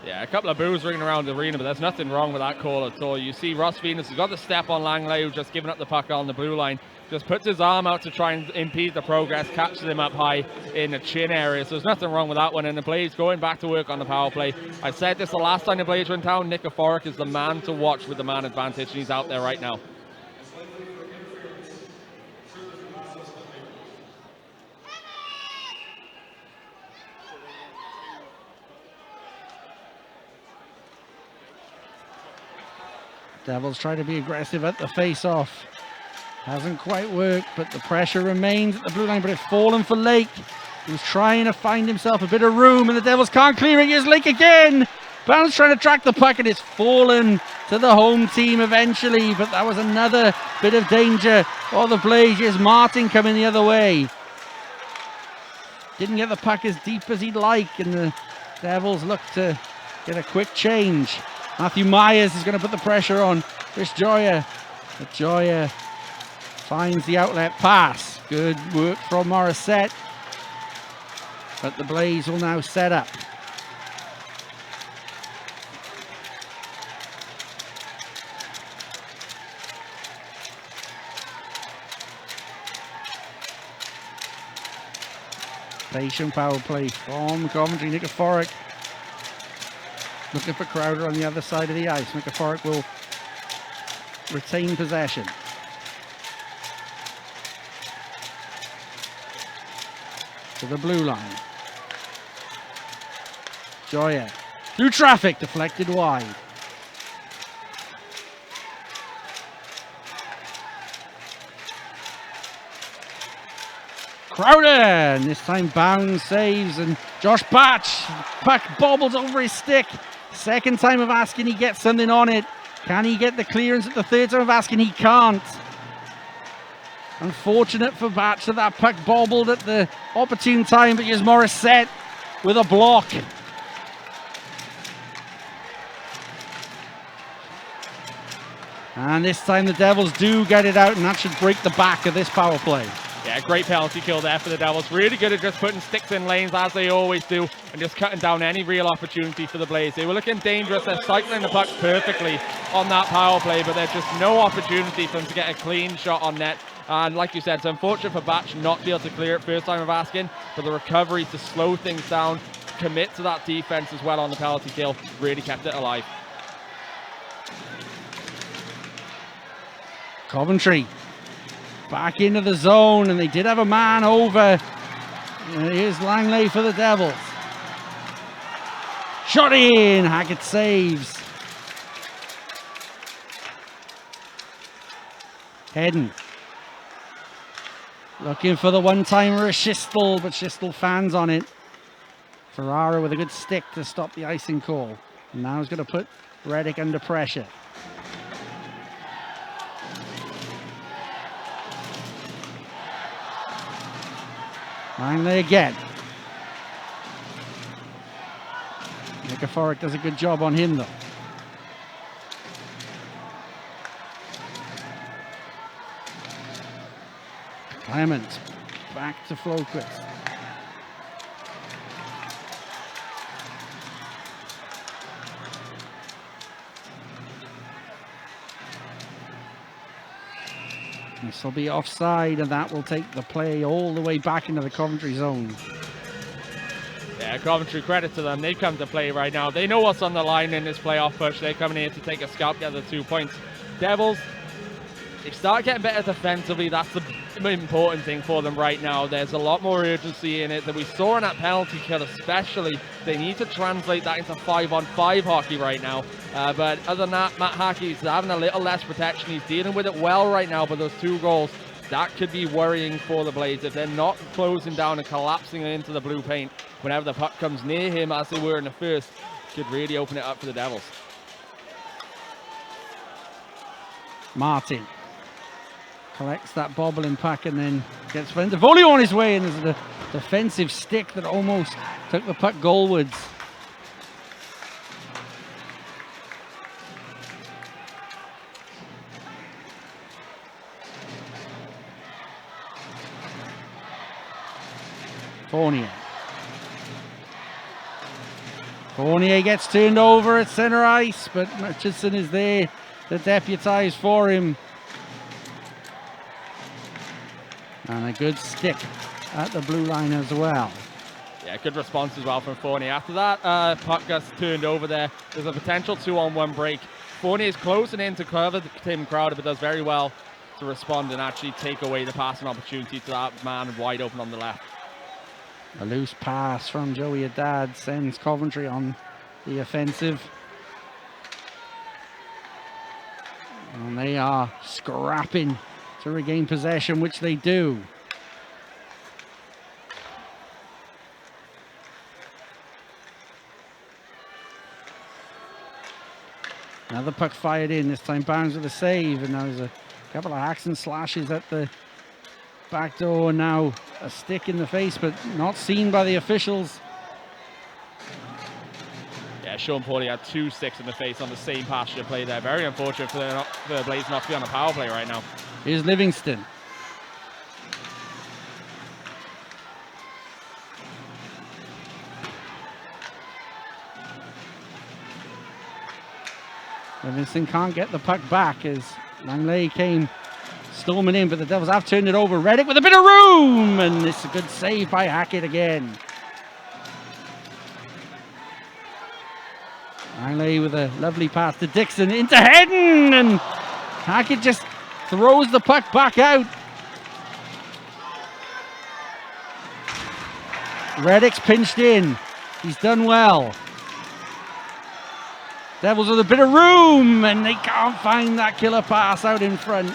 Yeah, a couple of boos ringing around the arena, but there's nothing wrong with that call at all. You see Ross Venus has got the step on Langley, who's just giving up the puck on the blue line. Just puts his arm out to try and impede the progress, catches him up high in the chin area. So there's nothing wrong with that one. And the Blaze going back to work on the power play. I said this the last time the Blaze were in town. Nick Aforic is the man to watch with the man advantage, and he's out there right now. Devils try to be aggressive at the face-off. Hasn't quite worked, but the pressure remains at the blue line, but it's fallen for Lake. He's trying to find himself a bit of room, and the Devils can't clear it. Here's Lake again. Bounce trying to track the puck, and it's fallen to the home team eventually, but that was another bit of danger for the Blaze. Here's Martin coming the other way. Didn't get the puck as deep as he'd like, and the Devils look to get a quick change. Matthew Myers is going to put the pressure on Chris Joya. But Joya finds the outlet pass. Good work from Morissette. But the Blaze will now set up. Patient power play from Coventry. Nick Aforic looking for Crowder on the other side of the ice. Nick Aforic will retain possession. To the blue line. Joya through traffic, deflected wide. Crowder, and this time Bounds saves, and Josh Batch, puck bobbles over his stick. Second time of asking, he gets something on it. Can he get the clearance at the third time of asking? He can't. Unfortunate for Batch that that puck bobbled at the opportune time, but here's Morissette with a block. And this time the Devils do get it out, and that should break the back of this power play. Yeah, great penalty kill there for the Devils. Really good at just putting sticks in lanes as they always do and just cutting down any real opportunity for the Blaze. They were looking dangerous. They're cycling the puck perfectly on that power play, but there's just no opportunity for them to get a clean shot on net. And like you said, it's unfortunate for Batch not to be able to clear it first time of asking, but the recovery to slow things down, commit to that defense as well on the penalty kill, really kept it alive. Coventry back into the zone, and they did have a man over. Here's Langley for the Devils. Shot in, Hackett saves. Hedden looking for the one-timer of Schistel, but Schistel fans on it. Ferrara with a good stick to stop the icing call. And now he's going to put Reddick under pressure. Langley again. Nick Aforic does a good job on him though. Clement back to Floquist. This will be offside, and that will take the play all the way back into the Coventry zone. Yeah, Coventry, credit to them. They've come to play right now. They know what's on the line in this playoff push. They're coming here to take a scalp, get the 2 points. Devils, they start getting better defensively. That's the important thing for them right now. There's a lot more urgency in it that we saw in that penalty kill especially. They need to translate that into 5-on-5 hockey right now. But other than that, Matt Hackey's having a little less protection. He's dealing with it well right now, but those 2 goals, that could be worrying for the Blaze. If they're not closing down and collapsing into the blue paint whenever the puck comes near him, as they were in the first, could really open it up for the Devils. Martin. Collects that bobbling pack and then gets Vendavolio on his way, and there's a defensive stick that almost took the puck goalwards. Fournier gets turned over at center ice, but Murchison is there to deputise for him. And a good stick at the blue line as well. Yeah, good response as well from Fournier. After that puck gets turned over there, there's a potential 2-on-1 break. Fournier is closing in to cover Tim Crowder, but does very well to respond and actually take away the passing opportunity to that man wide open on the left. A loose pass from Joey Haddad sends Coventry on the offensive. And they are scrapping to regain possession, which they do. Another puck fired in, this time Bounds with a save, and now there's a couple of hacks and slashes at the back door. Now a stick in the face, but not seen by the officials. Yeah, Sean Pauly had 2 sticks in the face on the same passage play there. Very unfortunate for the Blaze not to be on a power play right now. Here's Livingston. Livingston can't get the puck back as Langley came storming in, but the Devils have turned it over. Reddick with a bit of room, and it's a good save by Hackett again. Langley with a lovely pass to Dixon into Hedden, and Hackett just throws the puck back out. Reddick's pinched in. He's done well. Devils with a bit of room, and they can't find that killer pass out in front.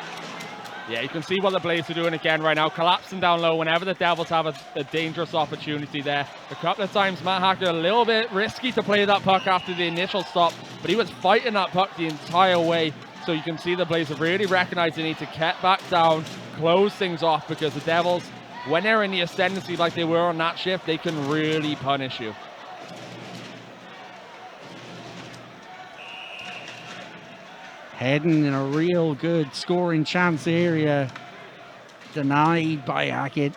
Yeah, you can see what the Blaze are doing again right now, collapsing down low whenever the Devils have a dangerous opportunity there. A couple of times, Matt Hackett a little bit risky to play that puck after the initial stop, but he was fighting that puck the entire way. So you can see the Blaze have really recognized they need to get back down, close things off, because the Devils, when they're in the ascendancy like they were on that shift, they can really punish you. Hedden in a real good scoring chance area. Denied by Hackett.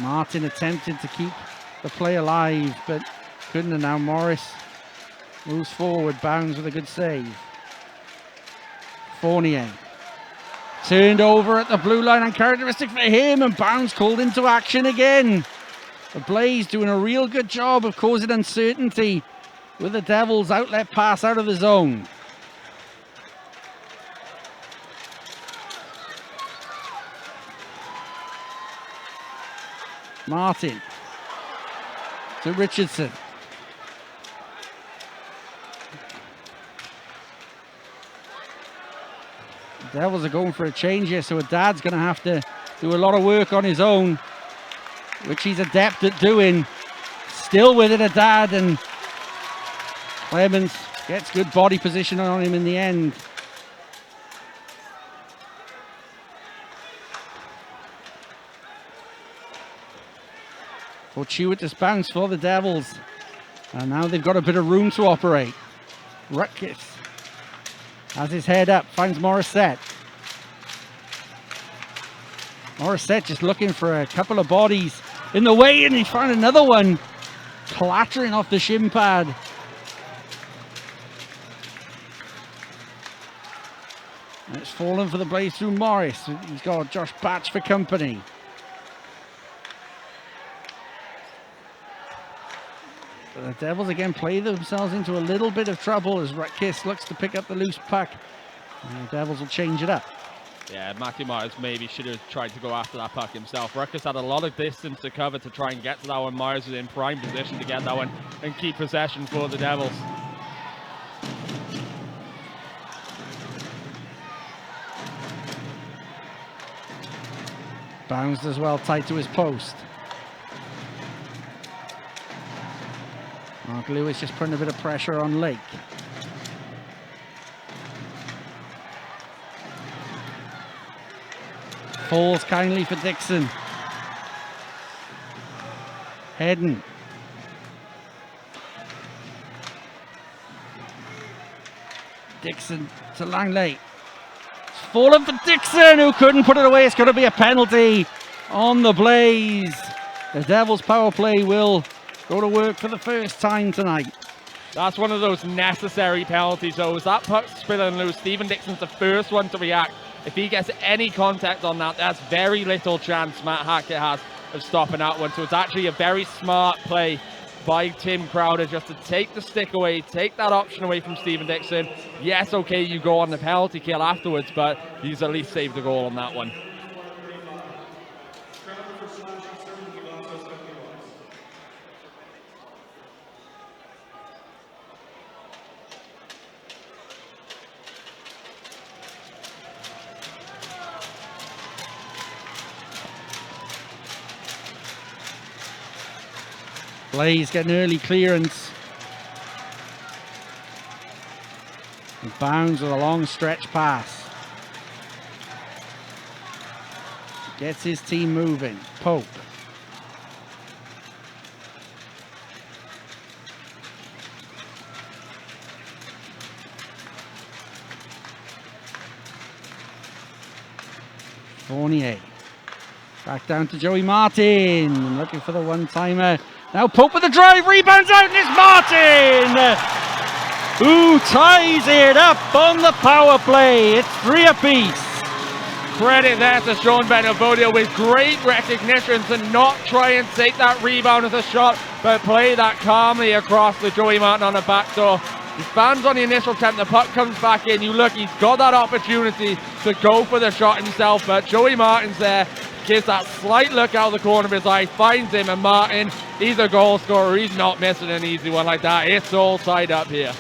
Martin attempted to keep the play alive, but couldn't, and now Morris moves forward, Bounds with a good save. Fournier. Turned over at the blue line, uncharacteristic for him, and Bounds called into action again. The Blaze doing a real good job of causing uncertainty with the Devils' outlet pass out of the zone. Martin to Richardson. The Devils are going for a change here, so Haddad's going to have to do a lot of work on his own, which he's adept at doing. Still with it, Haddad, and Clemens gets good body position on him in the end. Fortuitous bounce for the Devils, and now they've got a bit of room to operate. Rutgers has his head up, finds Morissette. Morissette just looking for a couple of bodies in the way, and he found another one clattering off the shin pad. And it's fallen for the Blaze through Morris. He's got Josh Batch for company. But the Devils again play themselves into a little bit of trouble as Rutkiss looks to pick up the loose puck. And the Devils will change it up. Yeah, Matthew Myers maybe should have tried to go after that puck himself. Rutgers had a lot of distance to cover to try and get to that one. Myers was in prime position to get that one and keep possession for the Devils. Bounced as well, tight to his post. Mark Lewis just putting a bit of pressure on Lake. Falls kindly for Dixon. Hedden. Dixon to Langley. It's fallen for Dixon, who couldn't put it away. It's going to be a penalty on the Blaze. The Devils' power play will go to work for the first time tonight. That's one of those necessary penalties, though. As that puck spilling loose, Stephen Dixon's the first one to react. If he gets any contact on that, that's very little chance Matt Hackett has of stopping that one. So it's actually a very smart play by Tim Crowder just to take the stick away, take that option away from Stephen Dixon. Yes, okay, you go on the penalty kill afterwards, but he's at least saved the goal on that one. Blaze getting early clearance. He bounds with a long stretch pass. Gets his team moving. Pope. Fournier. Back down to Joey Martin. Looking for the one-timer. Now Pope with the drive, rebounds out, and it's Martin who ties it up on the power play. It's 3 apiece. Credit there to Sean Benevodio with great recognition to not try and take that rebound as a shot, but play that calmly across to Joey Martin on the back door. He fans on the initial attempt, the puck comes back in. You look, he's got that opportunity to go for the shot himself, but Joey Martin's there. Gives that slight look out of the corner of his eye, finds him, and Martin, he's a goal scorer. He's not missing an easy one like that. It's all tied up here.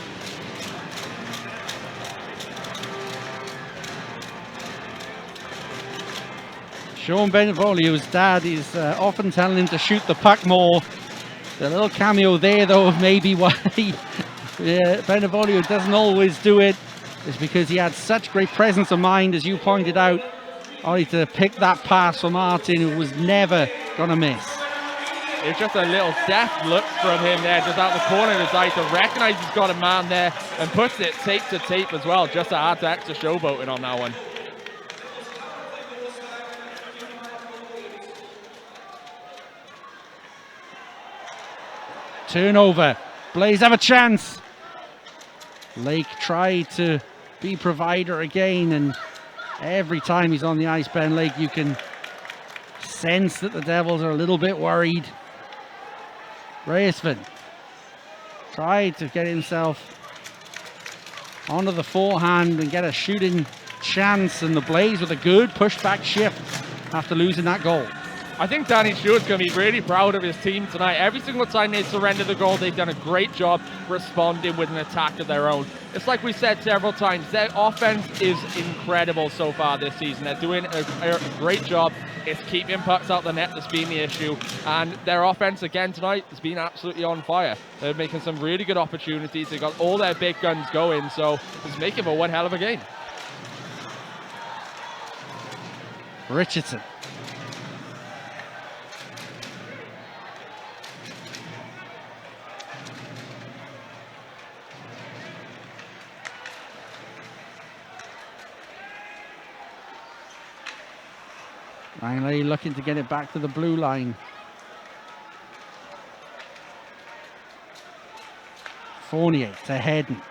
Sean Benevolio's dad is often telling him to shoot the puck more. The little cameo there, though, of maybe why Benevolio doesn't always do it, is because he had such great presence of mind, as you pointed out, only to pick that pass from Martin, who was never going to miss. It's just a little deft look from him there, just out the corner of his eye to recognise he's got a man there and puts it tape to tape as well, just to add to extra showboating on that one. Turnover. Blaze have a chance. Lake tried to be provider again, and every time he's on the ice, Ben Lake, you can sense that the Devils are a little bit worried. Raisman tried to get himself onto the forehand and get a shooting chance, and the Blaze with a good pushback shift after losing that goal. I think Danny Stewart's going to be really proud of his team tonight. Every single time they surrender the goal, they've done a great job responding with an attack of their own. It's like we said several times, their offense is incredible so far this season. They're doing a great job. It's keeping pucks out the net that's been the issue. And their offense again tonight has been absolutely on fire. They're making some really good opportunities. They've got all their big guns going, so it's making for one hell of a game. Richardson. Langley looking to get it back to the blue line. Fournier to Hedden.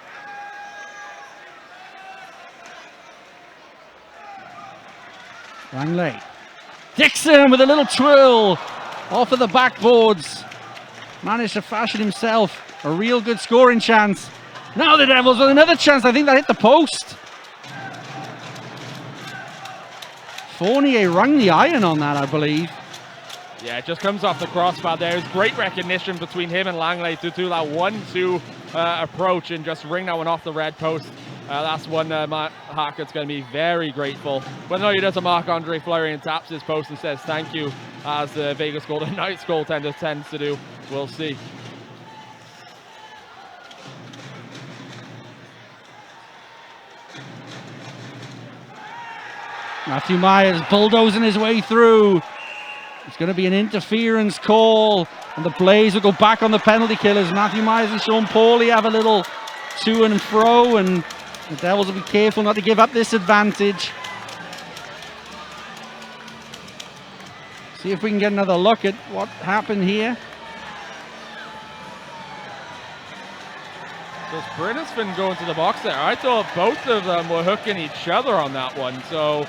Langley. Dixon with a little twirl off of the backboards. Managed to fashion himself a real good scoring chance. Now the Devils with another chance. I think that hit the post. Fournier rung the iron on that, I believe. Yeah, it just comes off the crossbar there. It was great recognition between him and Langley to do that 1-2 approach and just ring that one off the red post. That's one Matt Hackett's going to be very grateful. But no, he does a Marc-Andre Fleury and taps his post and says thank you, as the Vegas Golden Knights goaltender tends to do. We'll see. Matthew Myers bulldozing his way through. It's going to be an interference call, and the Blaze will go back on the penalty killers. Matthew Myers and Sean Pauly have a little to and fro, and the Devils will be careful not to give up this advantage. See if we can get another look at what happened here. So Brittisman going to the box there. I thought both of them were hooking each other on that one, so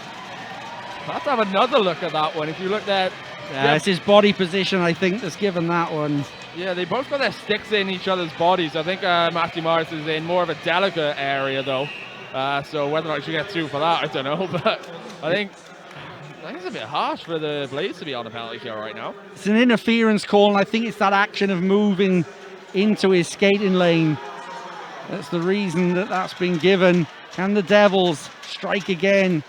let's have another look at that one. If you look at... Yeah, it's his body position, I think, that's given that one. Yeah, they both got their sticks in each other's bodies. I think Matthew Myers is in more of a delicate area, though. So whether or not you get 2 for that, I don't know. But I think it's a bit harsh for the Blaze to be on a penalty kill right now. It's an interference call, and I think it's that action of moving into his skating lane. That's the reason that that's been given. Can the Devils strike again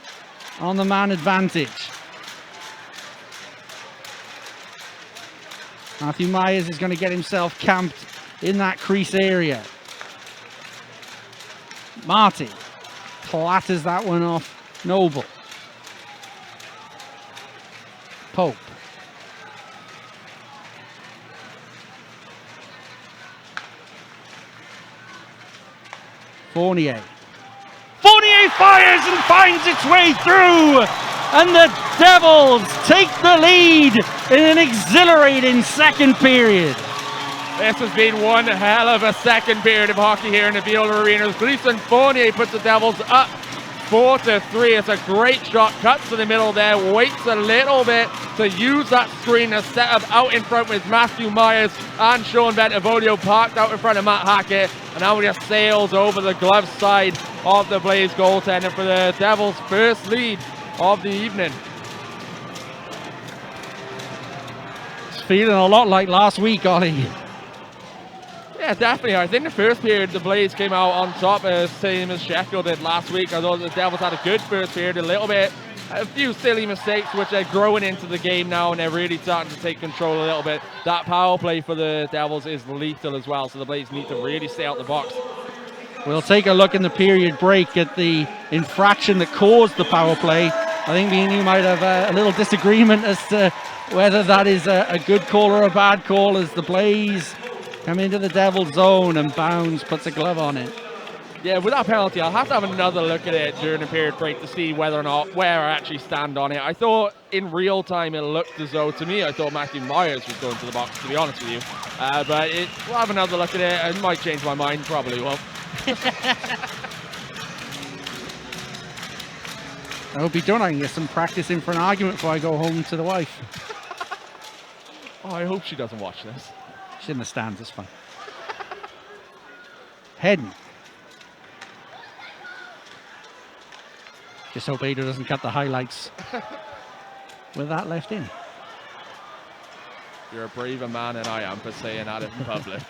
on the man advantage? Matthew Myers is going to get himself camped in that crease area. Marty clatters that one off Noble. Pope. Fournier. Fournier fires and finds its way through, and the Devils take the lead in an exhilarating second period. This has been one hell of a second period of hockey here in the Viola Arenas. Gleason Fournier puts the Devils up 4-3. It's a great shot, cuts to the middle there, waits a little bit to use that screen to set up out in front with Matthew Myers and Sean Ventivoglio parked out in front of Matt Hackett, and now he just sails over the glove side of the Blaze goaltender for the Devils' first lead of the evening. It's feeling a lot like last week, Ollie. Yeah, definitely. I think the first period, the Blaze came out on top, same as Sheffield did last week. I thought the Devils had a good first period, a few silly mistakes, which are growing into the game now, and they're really starting to take control a little bit. That power play for the Devils is lethal as well, so the Blaze need to really stay out the box. We'll take a look in the period break at the infraction that caused the power play. I think me and you might have a little disagreement as to whether that is a good call or a bad call, as the Blaze come into the Devils zone and Bounds puts a glove on it. Yeah, with that penalty, I'll have to have another look at it during the period break to see whether or not where I actually stand on it. I thought in real time it looked as though, to me, I thought Matthew Myers was going to the box, to be honest with you. But we'll have another look at it. I might change my mind, probably will. I hope you don't. I can get some practice in for an argument before I go home to the wife. Oh, I hope she doesn't watch this. She's in the stands, it's fine. Heading. Just hope Ada doesn't cut the highlights with that left in. You're a braver man than I am for saying that in public.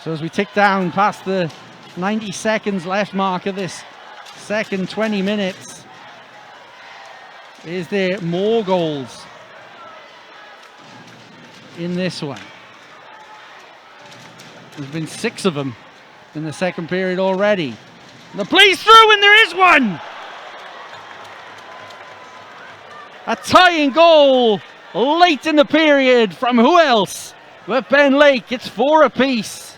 So as we tick down past the 90 seconds left mark of this second 20 minutes, is there more goals in this one? There's been 6 of them in the second period already. The Blaze through, and there is one! A tying goal late in the period from who else but Ben Lake. It's 4 apiece.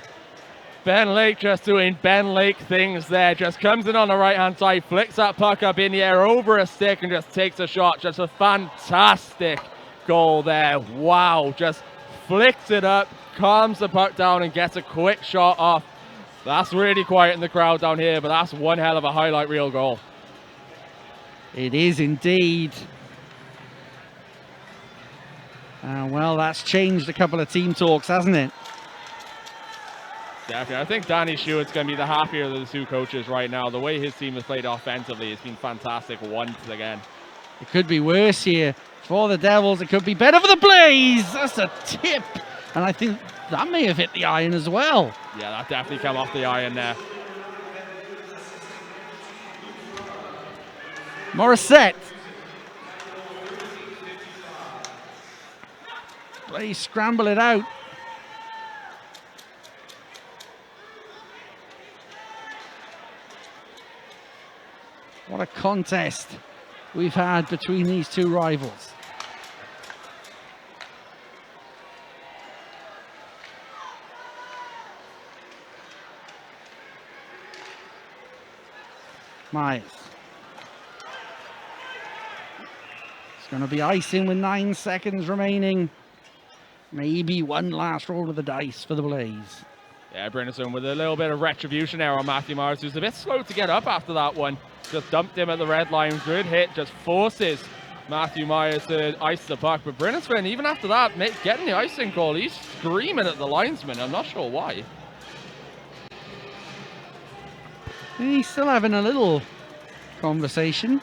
Ben Lake just doing Ben Lake things there. Just comes in on the right-hand side, flicks that puck up in the air over a stick and just takes a shot. Just a fantastic goal there. Wow, just flicks it up, calms the puck down and gets a quick shot off. That's really quiet in the crowd down here, but that's one hell of a highlight reel goal. It is indeed. Well, that's changed a couple of team talks, hasn't it? Definitely. I think Danny Shewart's going to be the happier of the 2 coaches right now. The way his team has played offensively has been fantastic once again. It could be worse here for the Devils. It could be better for the Blaze. That's a tip. And I think that may have hit the iron as well. Yeah, that definitely came off the iron there. Morissette. Blaze scramble it out. What a contest we've had between these two rivals. Myers. It's going to be icing with 9 seconds remaining. Maybe one last roll of the dice for the Blaze. Yeah, Brinison with a little bit of retribution there on Matthew Myers, who's a bit slow to get up after that one. Just dumped him at the red line. Good hit, just forces Matthew Myers to ice the puck. But Brinison, even after that, getting the icing call, he's screaming at the linesman. I'm not sure why. He's still having a little conversation.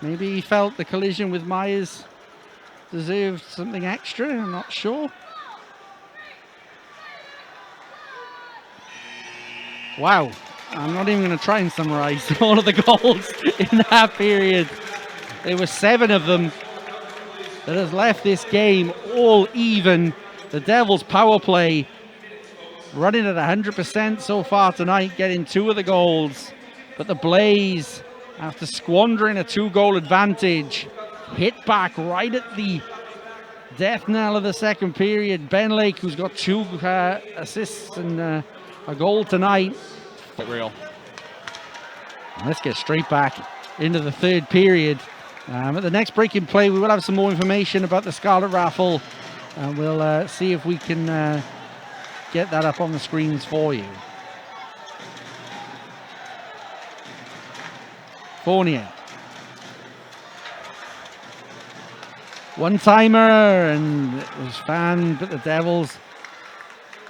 Maybe he felt the collision with Myers deserved something extra, I'm not sure. Wow, I'm not even going to try and summarize all of the goals in that period. There were 7 of them that has left this game all even. The Devils' power play running at 100% so far tonight, getting 2 of the goals. But the Blaze, after squandering a 2-goal advantage, hit back right at the death knell of the second period. Ben Lake, who's got 2 assists and a goal tonight. Real. Let's get straight back into the third period. At the next break in play, we will have some more information about the Scarlet Raffle. And we'll see if we can get that up on the screens for you. Fournier. One-timer, and it was fanned, but the Devils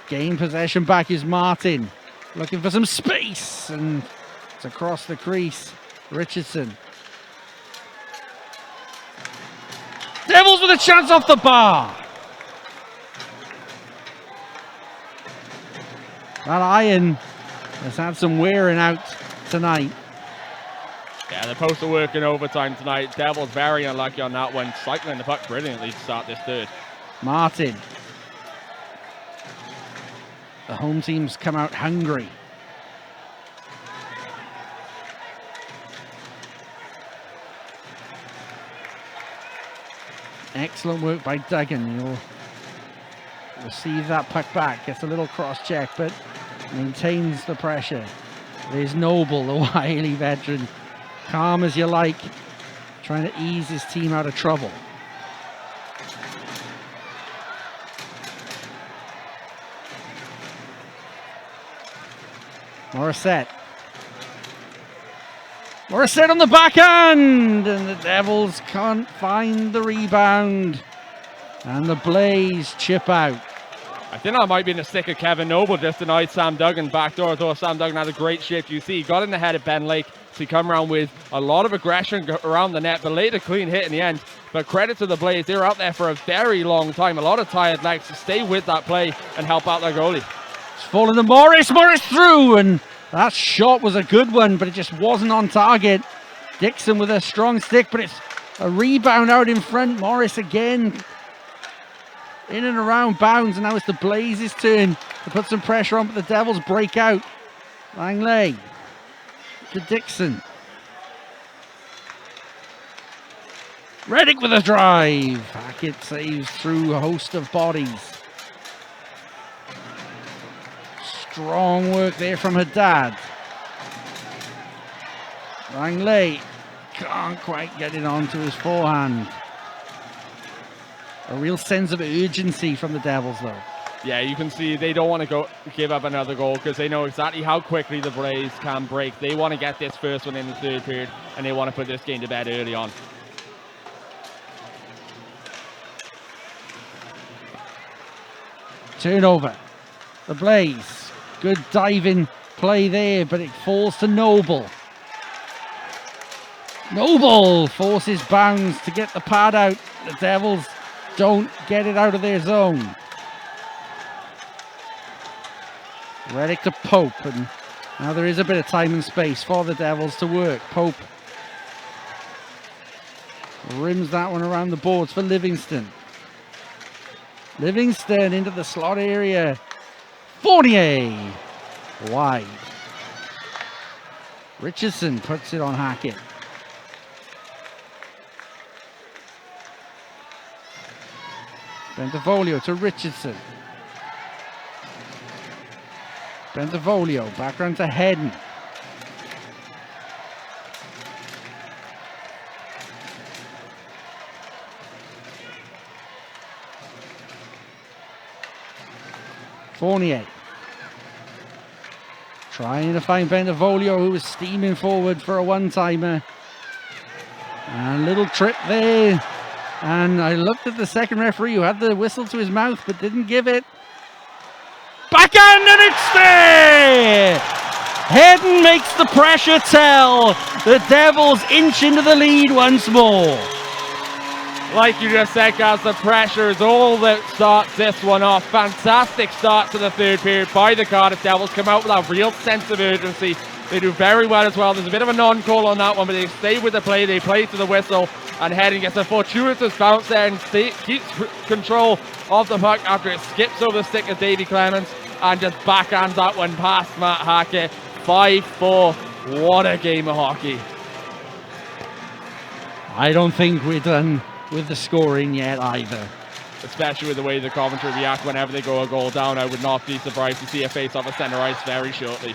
gain possession back. Is Martin looking for some space, and it's across the crease. Richardson. Devils with a chance off the bar. That iron has had some wearing out tonight. Yeah, the posts are working overtime tonight. Devils very unlucky on that one. Cycling the puck brilliantly to start this third. Martin. The home team's come out hungry. Excellent work by Duggan. He'll receive that puck back. Gets a little cross check, but maintains the pressure. There's Noble, the wily veteran. Calm as you like, trying to ease his team out of trouble. Morissette. Morissette on the backhand, and the Devils can't find the rebound. And the Blaze chip out. I think that might be in the stick of Kevin Noble just denied Sam Duggan backdoor. Though Sam Duggan had a great shift. You see, he got in the head of Ben Lake. So he come around with a lot of aggression around the net, but laid a clean hit in the end. But credit to the Blaze, they were out there for a very long time. A lot of tired legs to stay with that play and help out their goalie. It's fallen to Morris. Morris through, and that shot was a good one, but it just wasn't on target. Dixon with a strong stick, but it's a rebound out in front. Morris again in and around bounds, and now it's the Blaze's turn to put some pressure on, but the Devils break out. Langley to Dixon. Reddick with a drive. Hackett saves through a host of bodies. Strong work there from Haddad. Langley can't quite get it onto his forehand. A real sense of urgency from the Devils, though. Yeah, you can see they don't want to give up another goal because they know exactly how quickly the Blaze can break. They want to get this first one in the third period, and they want to put this game to bed early on. Turnover. The Blaze. Good diving play there, but it falls to Noble. Noble forces bounds to get the pad out. The Devils don't get it out of their zone. Reddick to Pope, and now there is a bit of time and space for the Devils to work. Pope rims that one around the boards for Livingston. Livingston into the slot area. Fournier wide. Richardson puts it on Hackett. Bentivoglio to Richardson. Bentivoglio back around to Hedden. Fournier. Trying to find Bentivoglio, who was steaming forward for a one-timer. And a little trip there. And I looked at the second referee who had the whistle to his mouth but didn't give it. Backhand and it's there! Hedden makes the pressure tell. The Devils inch into the lead once more. Like you just said, guys, the pressure is all that starts this one off. Fantastic start to the third period by the Cardiff Devils. Come out with a real sense of urgency. They do very well as well. There's a bit of a non-call on that one, but they stay with the play. They play to the whistle, and Hedden gets a fortuitous bounce there and keeps control of the puck after it skips over the stick of Davy Clements and just backhands that one past Matt Hackett. 5-4. What a game of hockey. I don't think we're done with the scoring yet either. Especially with the way the Coventry react whenever they go a goal down. I would not be surprised to see a face off a centre ice very shortly.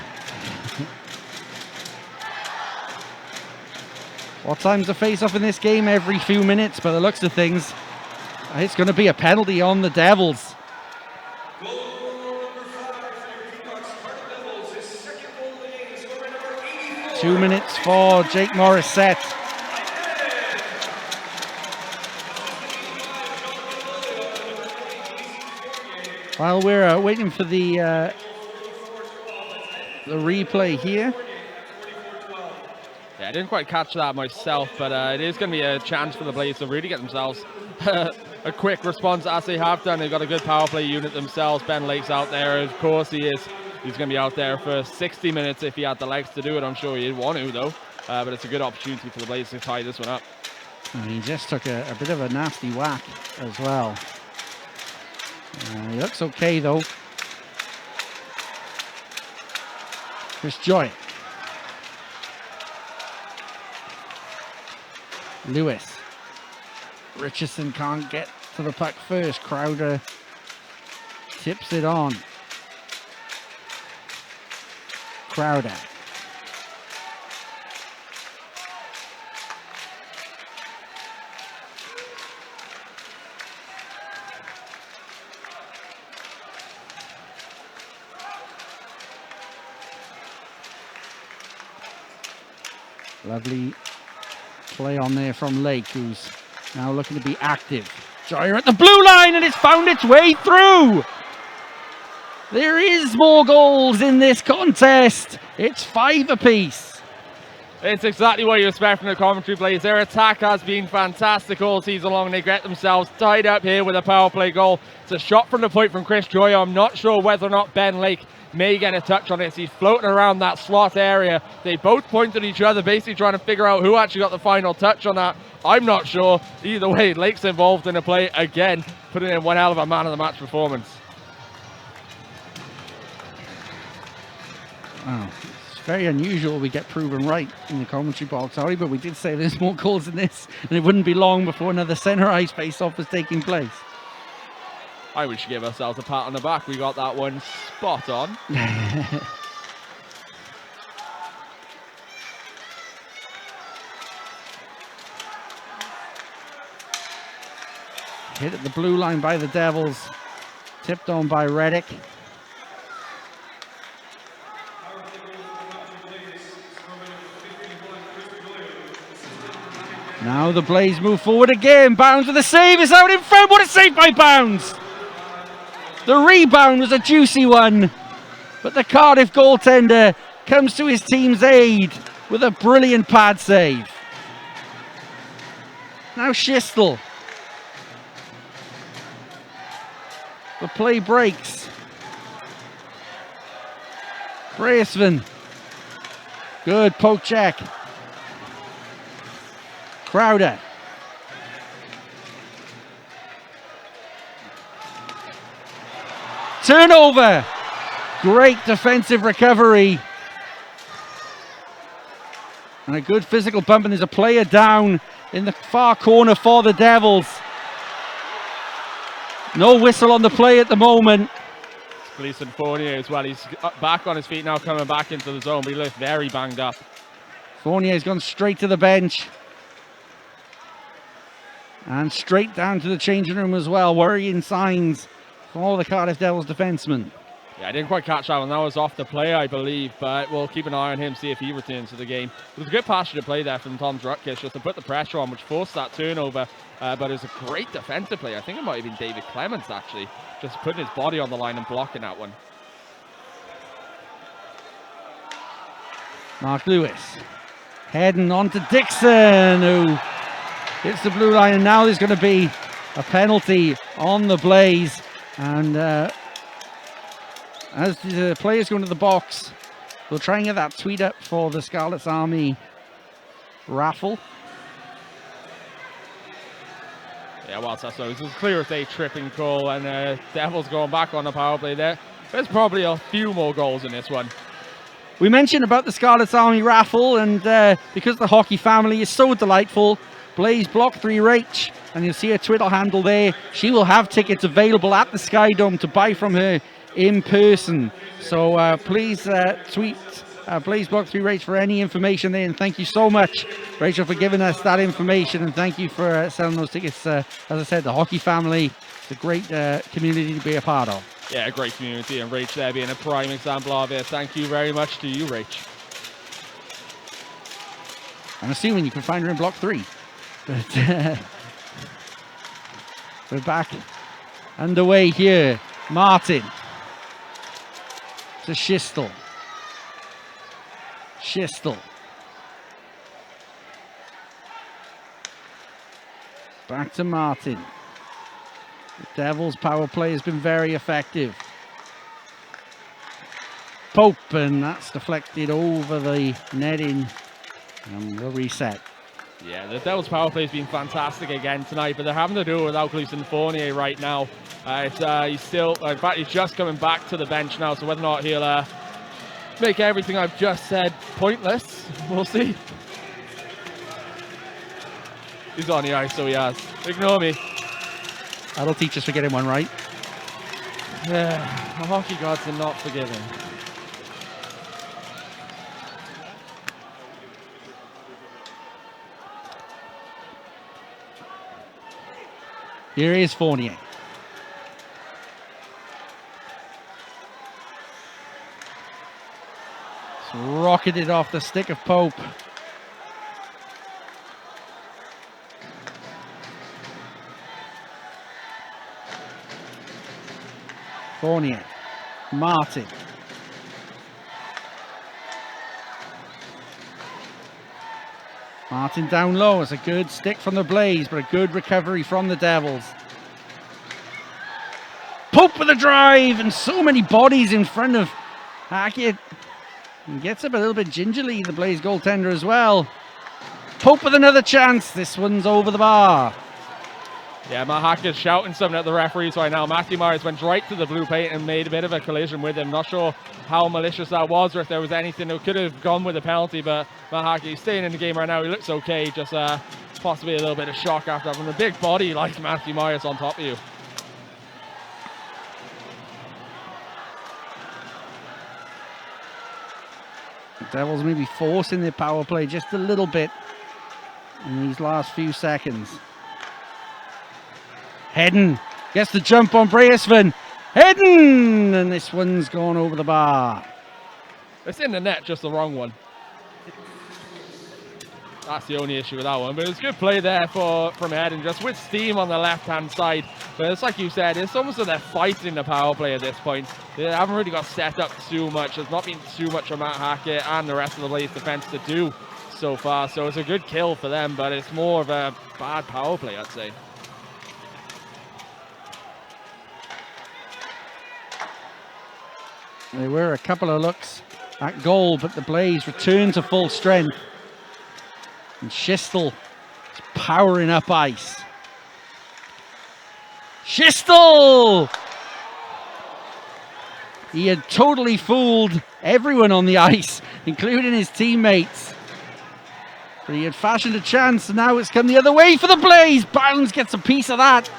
What time's the face-off in this game? Every few minutes, by the looks of things. It's going to be a penalty on the Devils. 2 minutes for Jake Morissette. While we're waiting for the replay here. Yeah, I didn't quite catch that myself, but it is going to be a chance for the Blaze to really get themselves a quick response as they have done. They've got a good power play unit themselves. Ben Lake's out there. Of course he is. He's going to be out there for 60 minutes if he had the legs to do it. I'm sure he'd want to, though. But it's a good opportunity for the Blaze to tie this one up. And he just took a bit of a nasty whack as well. He looks okay, though. Chris Joy. Lewis. Richardson can't get to the puck first. Crowder tips it on. Crowder. Lovely play on there from Lake, who's now looking to be active. Joyer at the blue line, and it's found its way through. There is more goals in this contest. It's 5 apiece. It's exactly what you expect from the Coventry Blaze. Their attack has been fantastic all season long. They get themselves tied up here with a power play goal. It's a shot from the point from Chris Joyer. I'm not sure whether or not Ben Lake may get a touch on it. He's floating around that slot area. They both point at each other, basically trying to figure out who actually got the final touch on that. I'm not sure. Either way, Lake's involved in the play again, putting in one hell of a man of the match performance. Wow, it's very unusual we get proven right in the commentary box, sorry, but we did say there's more goals than this, and it wouldn't be long before another centre ice face-off was taking place. I wish we give ourselves a pat on the back. We got that one spot on. Hit at the blue line by the Devils. Tipped on by Reddick. Now the Blaze move forward again. Bounds with a save. Is out in front. What a save by Bounds. The rebound was a juicy one, but the Cardiff goaltender comes to his team's aid with a brilliant pad save. Now Schistel. The play breaks. Braesven. Good poke check. Crowder. Turnover. Great defensive recovery. And a good physical bump, and there's a player down in the far corner for the Devils. No whistle on the play at the moment. Gleason Fournier as well. He's back on his feet now, coming back into the zone, but he looks very banged up. Fournier's gone straight to the bench. And straight down to the changing room as well. Worrying signs for the Cardiff Devils defenseman. Yeah, I didn't quite catch that one. That was off the play, I believe, but we'll keep an eye on him, see if he returns to the game. It was a good pass to play there from Tom Drutkish just to put the pressure on, which forced that turnover. But it was a great defensive play. I think it might have been David Clements, actually, just putting his body on the line and blocking that one. Mark Lewis heading on to Dixon, who hits the blue line, and now there's going to be a penalty on the Blaze. And as the players go into the box, we'll try and get that tweet up for the Scarlet's Army raffle. Yeah, well, that's so. It's as clear as a tripping call, and Devils going back on the power play there. There's probably a few more goals in this one. We mentioned about the Scarlet's Army raffle, and because the hockey family is so delightful, Blaze Block 3 Rach, and you'll see her Twitter handle there. She will have tickets available at the Sky Dome to buy from her in person. So please tweet Blaze Block 3 Rach for any information there, and thank you so much, Rachel, for giving us that information, and thank you for selling those tickets. As I said, the hockey family is a great community to be a part of. Yeah, a great community, and Rach there being a prime example of it. Thank you very much to you, Rach. I'm assuming you can find her in Block 3. But we're back underway here. Martin to Schistel. Schistel. Back to Martin. The Devils' power play has been very effective. Pope, and that's deflected over the netting, and we'll reset. Yeah, the Devils' power play has been fantastic again tonight, but they're having to do it without Gleason Fournier right now. He's still, in fact, he's just coming back to the bench now, so whether or not he'll make everything I've just said pointless, we'll see. He's on the ice, so he has. Ignore me. That'll teach us for getting one right. Yeah, the hockey gods are not forgiving. Here is Fournier. It's rocketed off the stick of Pope. Fournier. Martin. Martin down low. It's a good stick from the Blaze, but a good recovery from the Devils. Pope with a drive, and so many bodies in front of Hackett. He gets up a little bit gingerly, the Blaze goaltender as well. Pope with another chance. This one's over the bar. Yeah, Matt Hackett's shouting something at the referees right now. Matthew Myers went right to the blue paint and made a bit of a collision with him. Not sure how malicious that was, or if there was anything that could have gone with a penalty, but Matt Hackett is staying in the game right now. He looks okay, just possibly a little bit of shock after having a big body like Matthew Myers on top of you. The Devils maybe forcing their power play just a little bit in these last few seconds. Hedden gets the jump on Braesven. Hedden! And this one's gone over the bar. It's in the net, just the wrong one. That's the only issue with that one. But it was good play there from Hedden, just with steam on the left-hand side. But it's like you said, it's almost like they're fighting the power play at this point. They haven't really got set up too much. There's not been too much for Matt Hackett and the rest of the Blaze defense to do so far. So it's a good kill for them, but it's more of a bad power play, I'd say. There were a couple of looks at goal, but the Blaze return to full strength. And Schistel is powering up ice. Schistel! He had totally fooled everyone on the ice, including his teammates. But he had fashioned a chance, and now it's come the other way for the Blaze. Bounds gets a piece of that.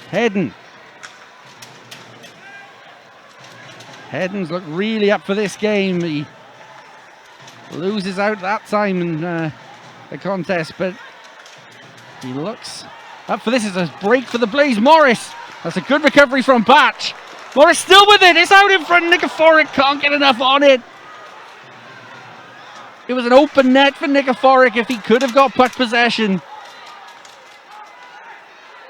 Hedden. Hedden's looked really up for this game. He loses out that time in the contest, but he looks up for this. It's a break for the Blaze. Morris. That's a good recovery from Batch. Morris still with it. It's out in front. Nikiforuk can't get enough on it. It was an open net for Nikiforuk if he could have got puck possession.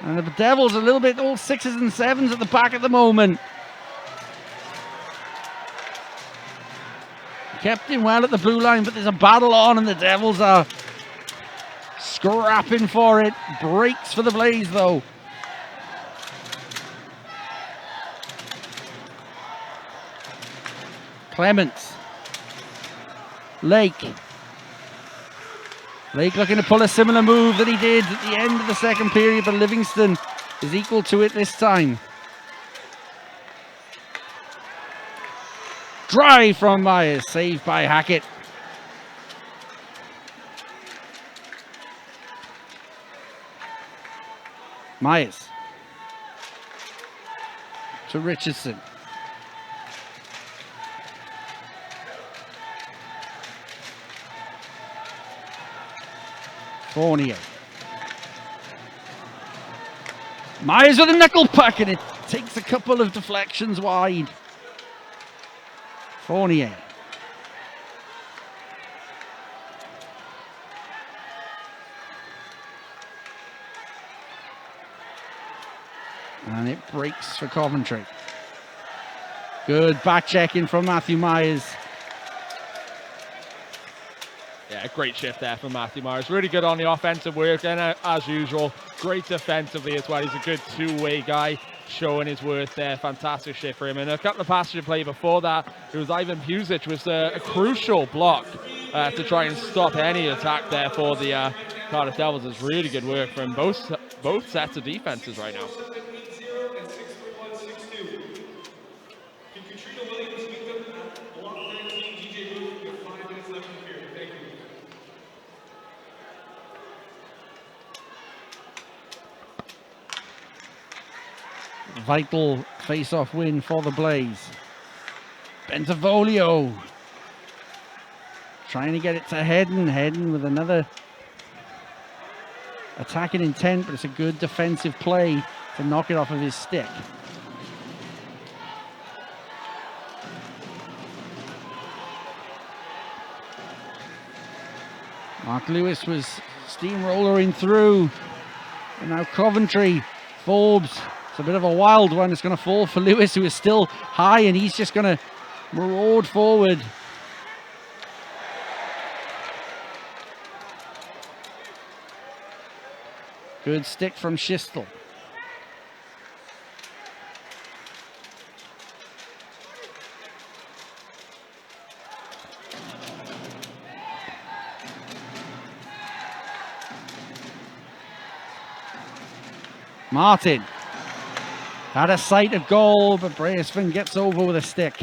And the Devils a little bit all 6s and 7s at the back at the moment. Kept him well at the blue line, but there's a battle on and the Devils are scrapping for it. Breaks for the Blaze though. Clements. Lake looking to pull a similar move that he did at the end of the second period, but Livingston is equal to it this time. Drive from Myers, saved by Hackett. Myers to Richardson. Fournier. Myers with a knuckle puck, and it takes a couple of deflections wide. Fournier. And it breaks for Coventry. Good back checking from Matthew Myers. Yeah, great shift there from Matthew Myers. Really good on the offensive work, and as usual, great defensively as well. He's a good two-way guy, showing his worth there. Fantastic shift for him. And a couple of passes to play before that, it was Ivan Pusic was a crucial block to try and stop any attack there for the Cardiff Devils. It's really good work from both sets of defenses right now. Vital face-off win for the Blaze. Bentavolio trying to get it to Hedden. Hedden with another attacking intent, but it's a good defensive play to knock it off of his stick. Mark Lewis was steamrollering through, and now Coventry. Forbes. It's a bit of a wild one. It's going to fall for Lewis, who is still high, and he's just going to maraud forward. Good stick from Schistel. Martin. Had a sight of goal, but Braceman gets over with a stick.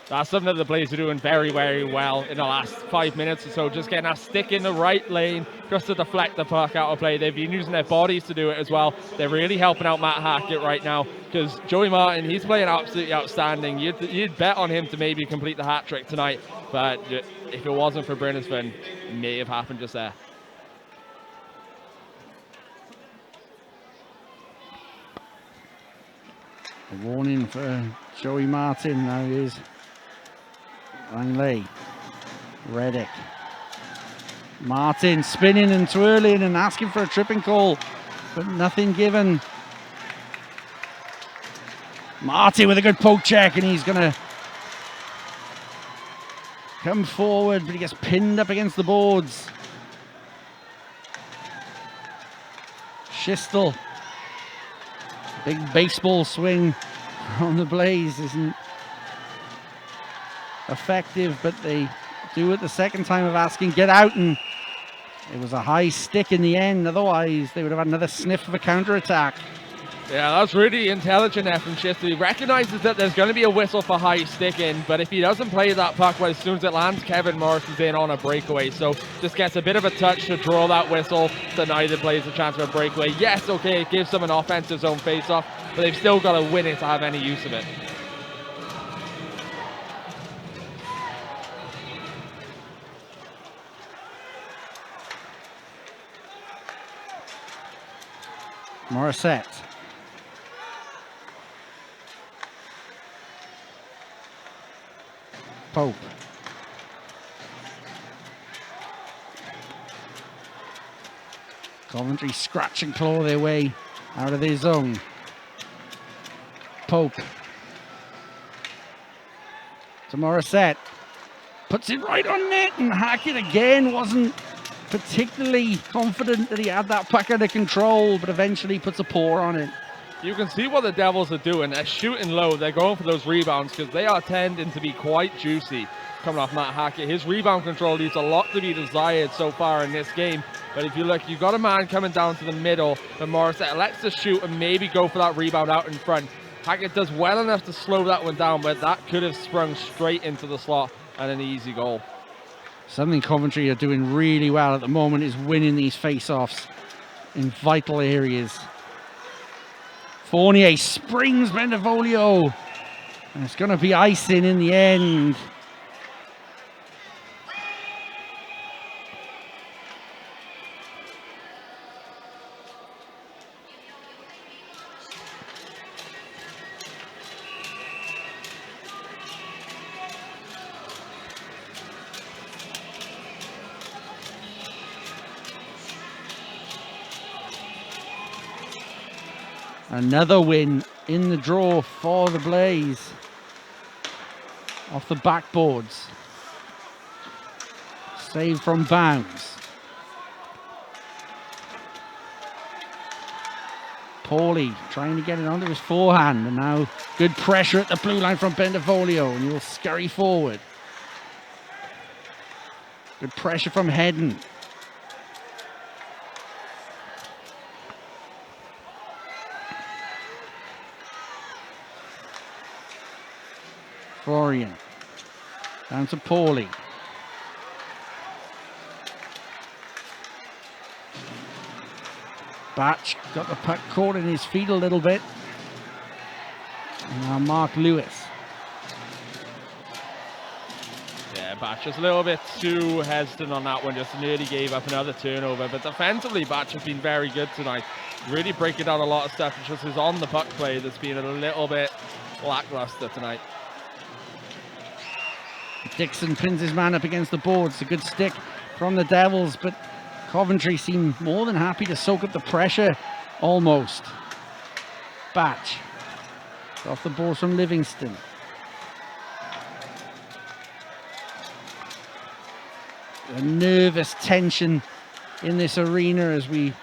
That's something that the Blaze are doing very, very well in the last 5 minutes or so. Just getting that stick in the right lane, just to deflect the puck out of play. They've been using their bodies to do it as well. They're really helping out Matt Hackett right now, because Joey Martin, he's playing absolutely outstanding. You'd bet on him to maybe complete the hat trick tonight, but if it wasn't for Brinisman, it may have happened just there. A warning for Joey Martin. Now he is Langley. Reddick. Martin spinning and twirling and asking for a tripping call, but nothing given. Martin with a good poke check, and he's going to come forward, but he gets pinned up against the boards. Schistel. Big baseball swing on the Blaze isn't effective, but they do it the second time of asking, get out, and it was a high stick in the end. Otherwise, they would have had another sniff of a counter-attack. Yeah, that's really intelligent there from Schisto. He recognises that there's going to be a whistle for high sticking, but if he doesn't play that puck well, as soon as it lands, Kevin Morris is in on a breakaway. So just gets a bit of a touch to draw that whistle, so neither plays a chance for a breakaway. Yes, okay, it gives them an offensive zone face-off, but they've still got to win it to have any use of it. Morissette. Pope. Coventry scratch and claw their way out of their zone. Pope. To Morissette. Puts it right on net, and Hackett again wasn't particularly confident that he had that puck under control, but eventually puts a paw on it. You can see what the Devils are doing. They're shooting low. They're going for those rebounds because they are tending to be quite juicy coming off Matt Hackett. His rebound control leaves a lot to be desired so far in this game. But if you look, you've got a man coming down to the middle, but Morissette elects to shoot and maybe go for that rebound out in front. Hackett does well enough to slow that one down, but that could have sprung straight into the slot and an easy goal. Something Coventry are doing really well at the moment is winning these face-offs in vital areas. Fournier springs Bendevolio, and it's going to be icing in the end. Another win in the draw for the Blaze. Off the backboards. Save from Bounds. Paulie trying to get it onto his forehand, and now good pressure at the blue line from Bendevolio, and he'll scurry forward. Good pressure from Hedden. Florian. Down to Paulie. Batch got the puck caught in his feet a little bit. And now Mark Lewis. Yeah, Batch just a little bit too hesitant on that one, just nearly gave up another turnover. But defensively, Batch has been very good tonight. Really breaking down a lot of stuff. It's just his on the puck play that's been a little bit lackluster tonight. Dixon pins his man up against the boards. A good stick from the Devils, but Coventry seem more than happy to soak up the pressure, almost. Batch. Off the boards from Livingston. A nervous tension in this arena as we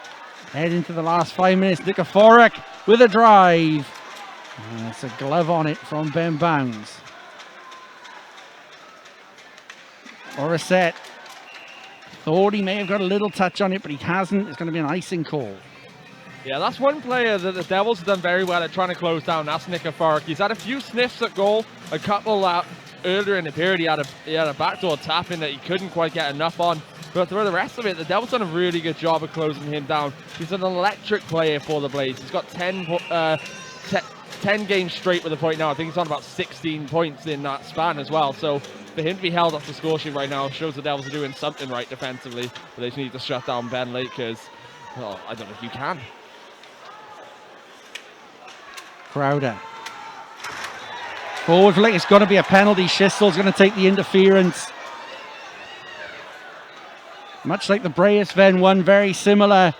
head into the last 5 minutes. Nikiforuk with a drive. And that's a glove on it from Ben Bounds. Morissette thought he may have got a little touch on it, but he hasn't. It's going to be an icing call. Yeah, that's one player that the Devils have done very well at trying to close down. That's Nikiforuk. He's had a few sniffs at goal. A couple earlier in the period, he had a backdoor tap in that he couldn't quite get enough on. But for the rest of it, the Devils done a really good job of closing him down. He's an electric player for the Blaze. He's got 10 games straight with a point now. I think he's on about 16 points in that span as well. So for him to be held off the score sheet right now shows the Devils are doing something right defensively. But they just need to shut down Ben Lake because, well, I don't know if you can. Crowder. Forward flick, it's going to be a penalty. Schistel's going to take the interference. Much like the Braesven one, very similar.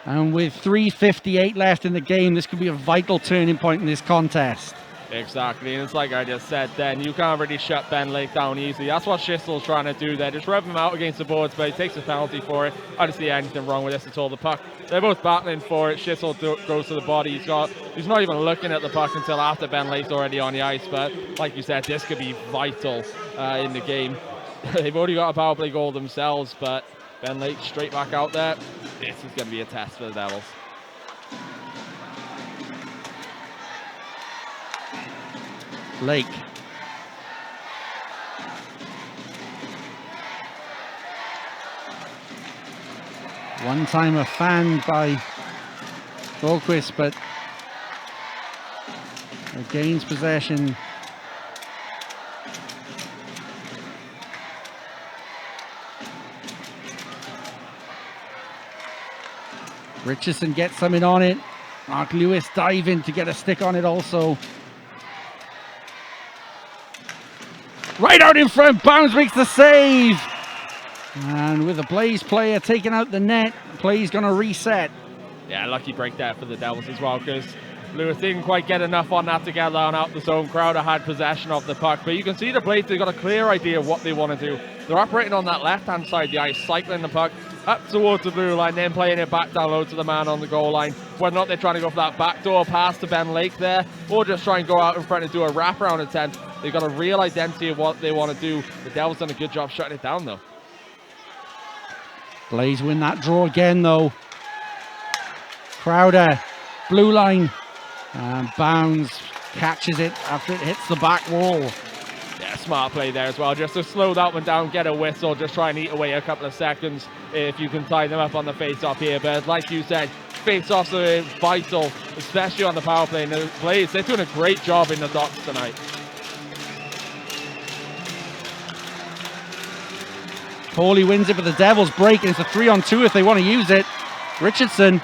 And with 3:58 left in the game, this could be a vital turning point in this contest. Exactly, and it's like I just said then, you can't really shut Ben Lake down easily. That's what Schistel's trying to do there, just rev him out against the boards, but he takes a penalty for it. I don't see anything wrong with this at all. The puck, they're both battling for it. Schistel goes to the body. He's not even looking at the puck until after Ben Lake's already on the ice, but like you said, this could be vital in the game. They've already got a power play goal themselves, but Ben Lake straight back out there. This is going to be a test for the Devils. Lake. One-timer fanned by Goldquist, but gains possession. Richardson gets something on it. Mark Lewis diving to get a stick on it also. Right out in front, Bounds makes the save. And with a Blaze player taking out the net, play's going to reset. Yeah, lucky break there for the Devils as well, because Lewis didn't quite get enough on that to get down out the zone. Crowder had possession of the puck, but you can see the Blaze, they've got a clear idea of what they want to do. They're operating on that left-hand side of the ice, cycling the puck up towards the blue line, then playing it back down low to the man on the goal line. Whether or not they're trying to go for that backdoor pass to Ben Lake there, or just try and go out in front and do a wraparound attempt, they've got a real identity of what they want to do. The Devils done a good job shutting it down, though. Blaze win that draw again, though. Crowder, blue line, and Bounds catches it after it hits the back wall. Yeah, smart play there as well, just to slow that one down, get a whistle, just try and eat away a couple of seconds if you can tie them up on the face-off here. But like you said, face-offs are vital, especially on the power play. And the Blaze, they're doing a great job in the docks tonight. Paulie wins it, but the Devils break, and it's a 3-on-2 if they want to use it. Richardson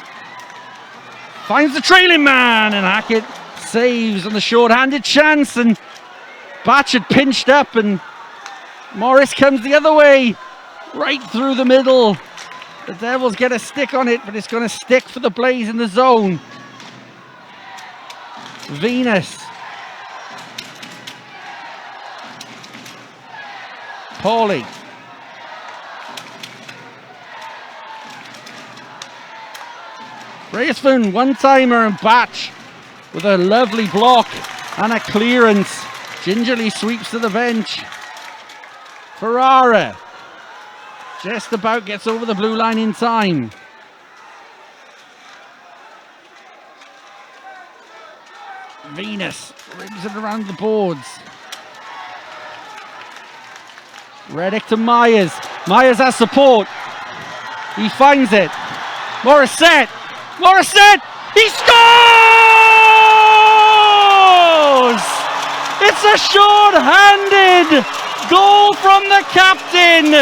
finds the trailing man, and Hackett saves on the short-handed chance, and Batch had pinched up, and Morris comes the other way, right through the middle. The Devils get a stick on it, but it's going to stick for the Blaze in the zone. Venus. Paulie. Braceman, one-timer, and Batch with a lovely block and a clearance. Gingerly sweeps to the bench. Ferrara just about gets over the blue line in time. Venus rings it around the boards. Reddick to Myers. Myers has support. He finds it. Morissette. He scores! It's a short-handed goal from the captain.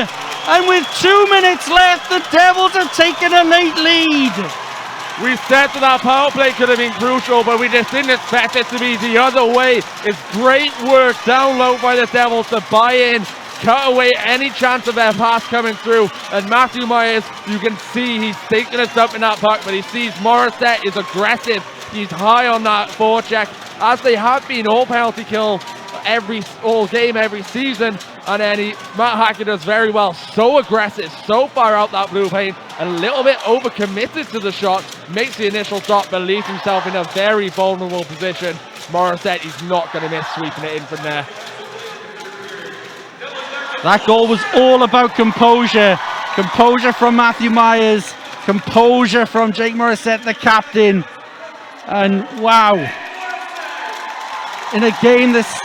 And with 2 minutes left, the Devils have taken a late lead. We said that power play could have been crucial, but we just didn't expect it to be the other way. It's great work down low by the Devils to buy in, cut away any chance of their pass coming through. And Matthew Myers, you can see he's taking a dump in that puck, but he sees Morissette is aggressive. He's high on that forecheck, as they have been all penalty kill all game, every season. And then Matt Hackett does very well. So aggressive, so far out that blue paint, a little bit overcommitted to the shot, makes the initial stop, but leaves himself in a very vulnerable position. Morissette, he's not going to miss sweeping it in from there. That goal was all about composure. Composure from Matthew Myers. Composure from Jake Morissette, the captain. And wow. In a game that's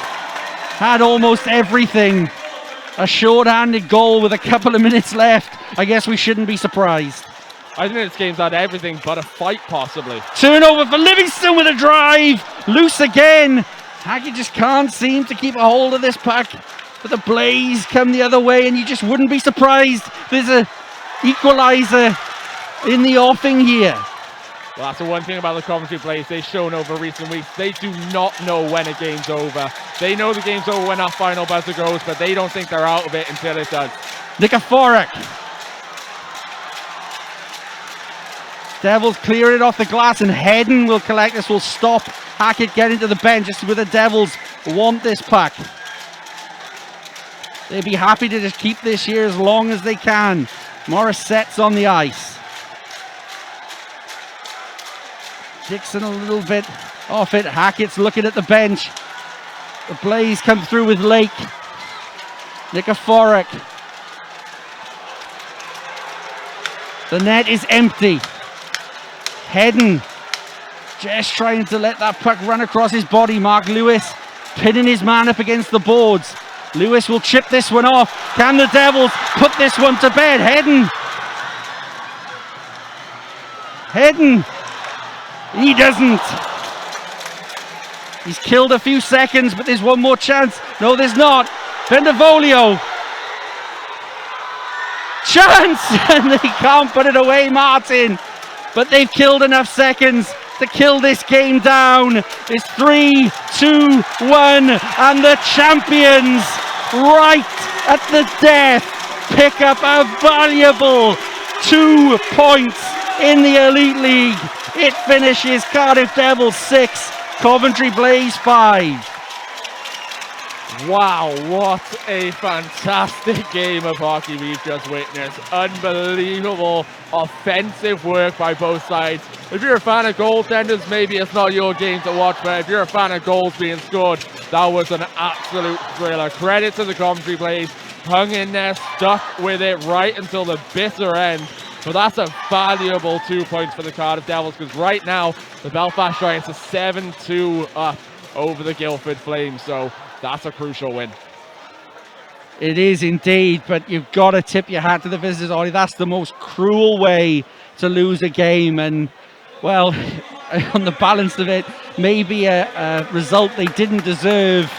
had almost everything. A short-handed goal with a couple of minutes left. I guess we shouldn't be surprised. I think this game's had everything but a fight, possibly. Turnover for Livingston with a drive. Loose again. Hackett just can't seem to keep a hold of this puck. But the Blaze come the other way, and you just wouldn't be surprised. There's an equaliser in the offing here. Well, that's the one thing about the Coventry Blaze they've shown over recent weeks. They do not know when a game's over. They know the game's over when that final buzzer goes, but they don't think they're out of it until it does. Nikiforuk. Devils clear it off the glass, and Hedden will collect this, will stop Hackett getting to the bench. Just where the Devils want this puck. They'd be happy to just keep this here as long as they can. Morissette's on the ice. Dixon a little bit off it. Hackett's looking at the bench. The Blaze come through with Lake. Nikiforuk. The net is empty. Hedden just trying to let that puck run across his body. Mark Lewis pinning his man up against the boards. Lewis will chip this one off. Can the Devils put this one to bed? Hedden. He doesn't. He's killed a few seconds, but there's one more chance. No, there's not. Bendevolio. Chance! And they can't put it away, Martin. But they've killed enough seconds to kill this game down. It's 3, 2, 1. And the champions, right at the death, pick up a valuable 2 points in the Elite League. It finishes Cardiff Devils 6, Coventry Blaze 5. Wow, what a fantastic game of hockey we've just witnessed. Unbelievable offensive work by both sides. If you're a fan of goaltenders, maybe it's not your game to watch, but if you're a fan of goals being scored, that was an absolute thriller. Credit to the Coventry Blaze, hung in there, stuck with it right until the bitter end. But that's a valuable 2 points for the Cardiff Devils, because right now the Belfast Giants are 7-2 up over the Guildford Flames. So that's a crucial win. It is indeed, but you've got to tip your hat to the visitors, Ollie. That's the most cruel way to lose a game. And, well, on the balance of it, maybe a result they didn't deserve.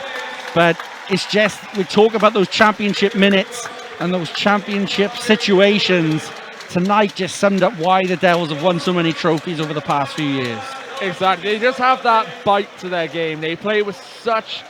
But it's just, we talk about those championship minutes and those championship situations. Tonight just summed up why the Devils have won so many trophies over the past few years. Exactly. They just have that bite to their game. They play with such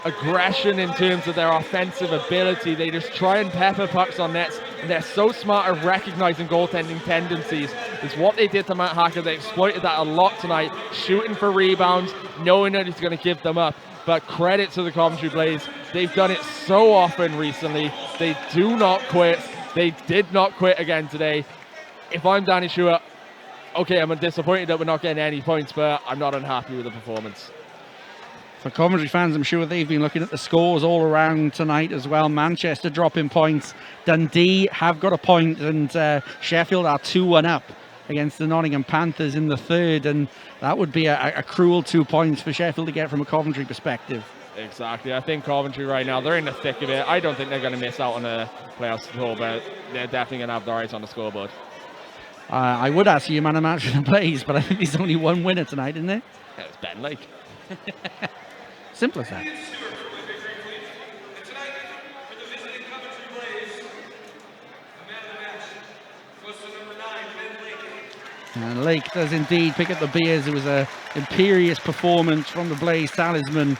aggression in terms of their offensive ability. They just try and pepper pucks on nets, and they're so smart at recognizing goaltending tendencies. It's what they did to Matt Hacker. They exploited that a lot tonight, shooting for rebounds, knowing that he's going to give them up. But credit to the Coventry Blaze. They've done it so often recently. They do not quit. They did not quit again today. If I'm Danny Schuer, okay, I'm disappointed that we're not getting any points, but I'm not unhappy with the performance. For Coventry fans, I'm sure they've been looking at the scores all around tonight as well. Manchester dropping points. Dundee have got a point, and Sheffield are 2-1 up against the Nottingham Panthers in the third, and that would be a cruel 2 points for Sheffield to get from a Coventry perspective. Exactly. I think Coventry right now, they're in the thick of it. I don't think they're going to miss out on a playoffs at all, but they're definitely going to have their eyes on the scoreboard. I would ask you man of match for the Blaze, but I think there's only one winner tonight, isn't there? Yeah, it's Ben Lake. Simple as that. And Lake does indeed pick up the beers. It was an imperious performance from the Blaze talisman.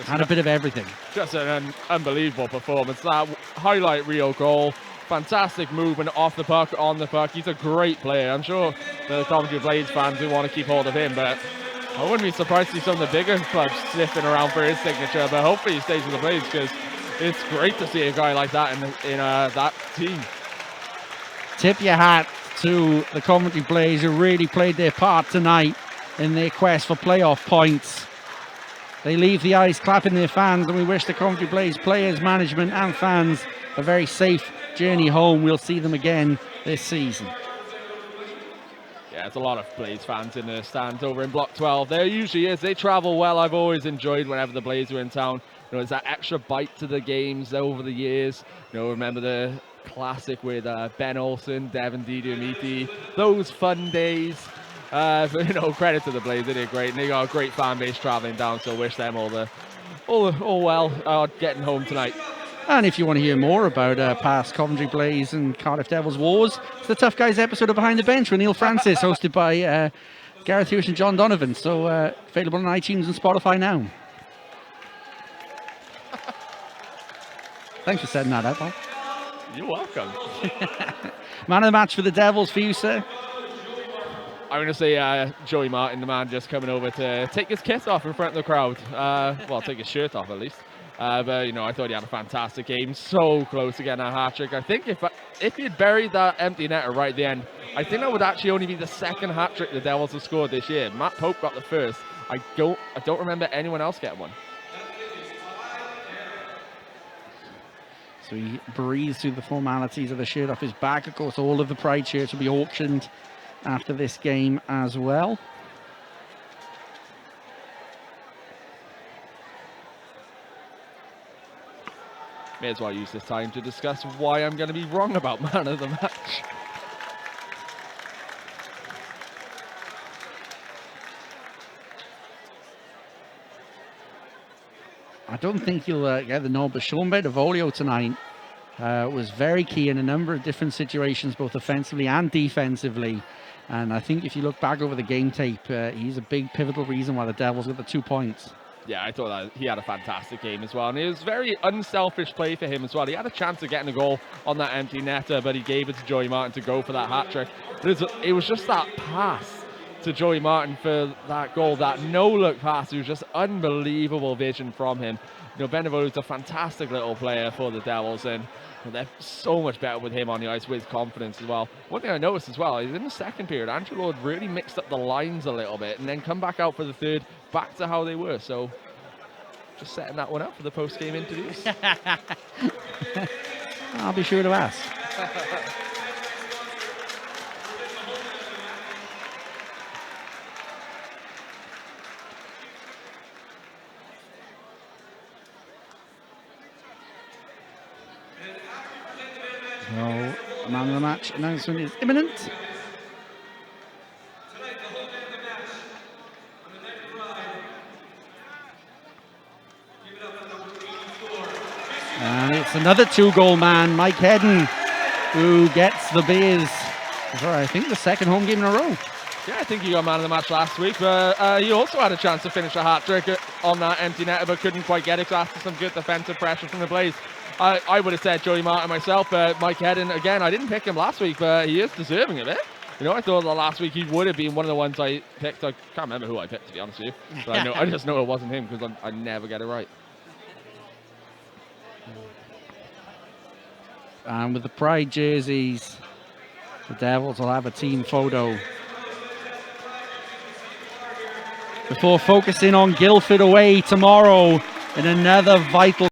Had a bit of everything. Just an unbelievable performance. That highlight reel goal. Fantastic movement off the puck, on the puck. He's a great player. I'm sure the Coventry Blaze fans do want to keep hold of him, but I wouldn't be surprised to see some of the bigger clubs sniffing around for his signature, but hopefully he stays with the Blaze, because it's great to see a guy like that in that team. Tip your hat to the Coventry Blaze, who really played their part tonight in their quest for playoff points. They leave the ice clapping their fans, and we wish the Coventry Blaze players, management and fans a very safe journey home. We'll see them again this season. Yeah, there's a lot of Blaze fans in the stands over in Block 12. There usually is. They travel well. I've always enjoyed whenever the Blaze are in town. You know, there's that extra bite to the games over the years. You know, remember the classic with Ben Olsen, Devin Didiamiti, those fun days. But, you know, credit to the Blaze. They did great, and they got a great fan base traveling down, so wish them all well getting home tonight. And if you want to hear more about past Coventry Blaze and Cardiff Devils wars, it's the Tough Guys episode of Behind the Bench with Neil Francis, hosted by Gareth Hughes and John Donovan. So available on iTunes and Spotify now. Thanks for setting that up, Paul. You're welcome. Man of the match for the Devils for you, sir? I'm going to say Joey Martin, the man just coming over to take his kit off in front of the crowd. Well, take his shirt off at least. But, you know, I thought he had a fantastic game. So close to getting a hat-trick. I think if he'd buried that empty netter right at the end, I think that would actually only be the second hat-trick the Devils have scored this year. Matt Pope got the first. I don't remember anyone else getting one. So he breezes through the formalities of the shirt off his back. Of course, all of the Pride shirts will be auctioned after this game as well. may as well use this time to discuss why I'm going to be wrong about man of the match. I don't think you'll get the nod, but Sean Bedivolio tonight was very key in a number of different situations, both offensively and defensively. And I think if you look back over the game tape, he's a big pivotal reason why the Devils got the 2 points. Yeah, I thought that he had a fantastic game as well. And it was very unselfish play for him as well. He had a chance of getting a goal on that empty netter, but he gave it to Joey Martin to go for that hat-trick. But it was just that pass to Joey Martin for that goal, that no-look pass. It was just unbelievable vision from him. You know, Bedivolio is a fantastic little player for the Devils, and they're so much better with him on the ice with confidence as well. One thing I noticed as well is in the second period, Andrew Lord really mixed up the lines a little bit and then come back out for the third, back to how they were. So just setting that one up for the post-game interviews. I'll be sure to ask. So, man of the match announcement is imminent. And it's another 2-goal man, Mike Hedden, who gets the biz for, I think, the second home game in a row. Yeah, I think he got man of the match last week, but he also had a chance to finish a hat-trick on that empty net, but couldn't quite get it, so after some good defensive pressure from the Blaze. I would have said Joey Martin myself, but Mike Hedden, again, I didn't pick him last week, but he is deserving of it. You know, I thought that last week he would have been one of the ones I picked. I can't remember who I picked, to be honest with you. But I just know it wasn't him because I never get it right. And with the Pride jerseys, the Devils will have a team photo before focusing on Guildford away tomorrow in another vital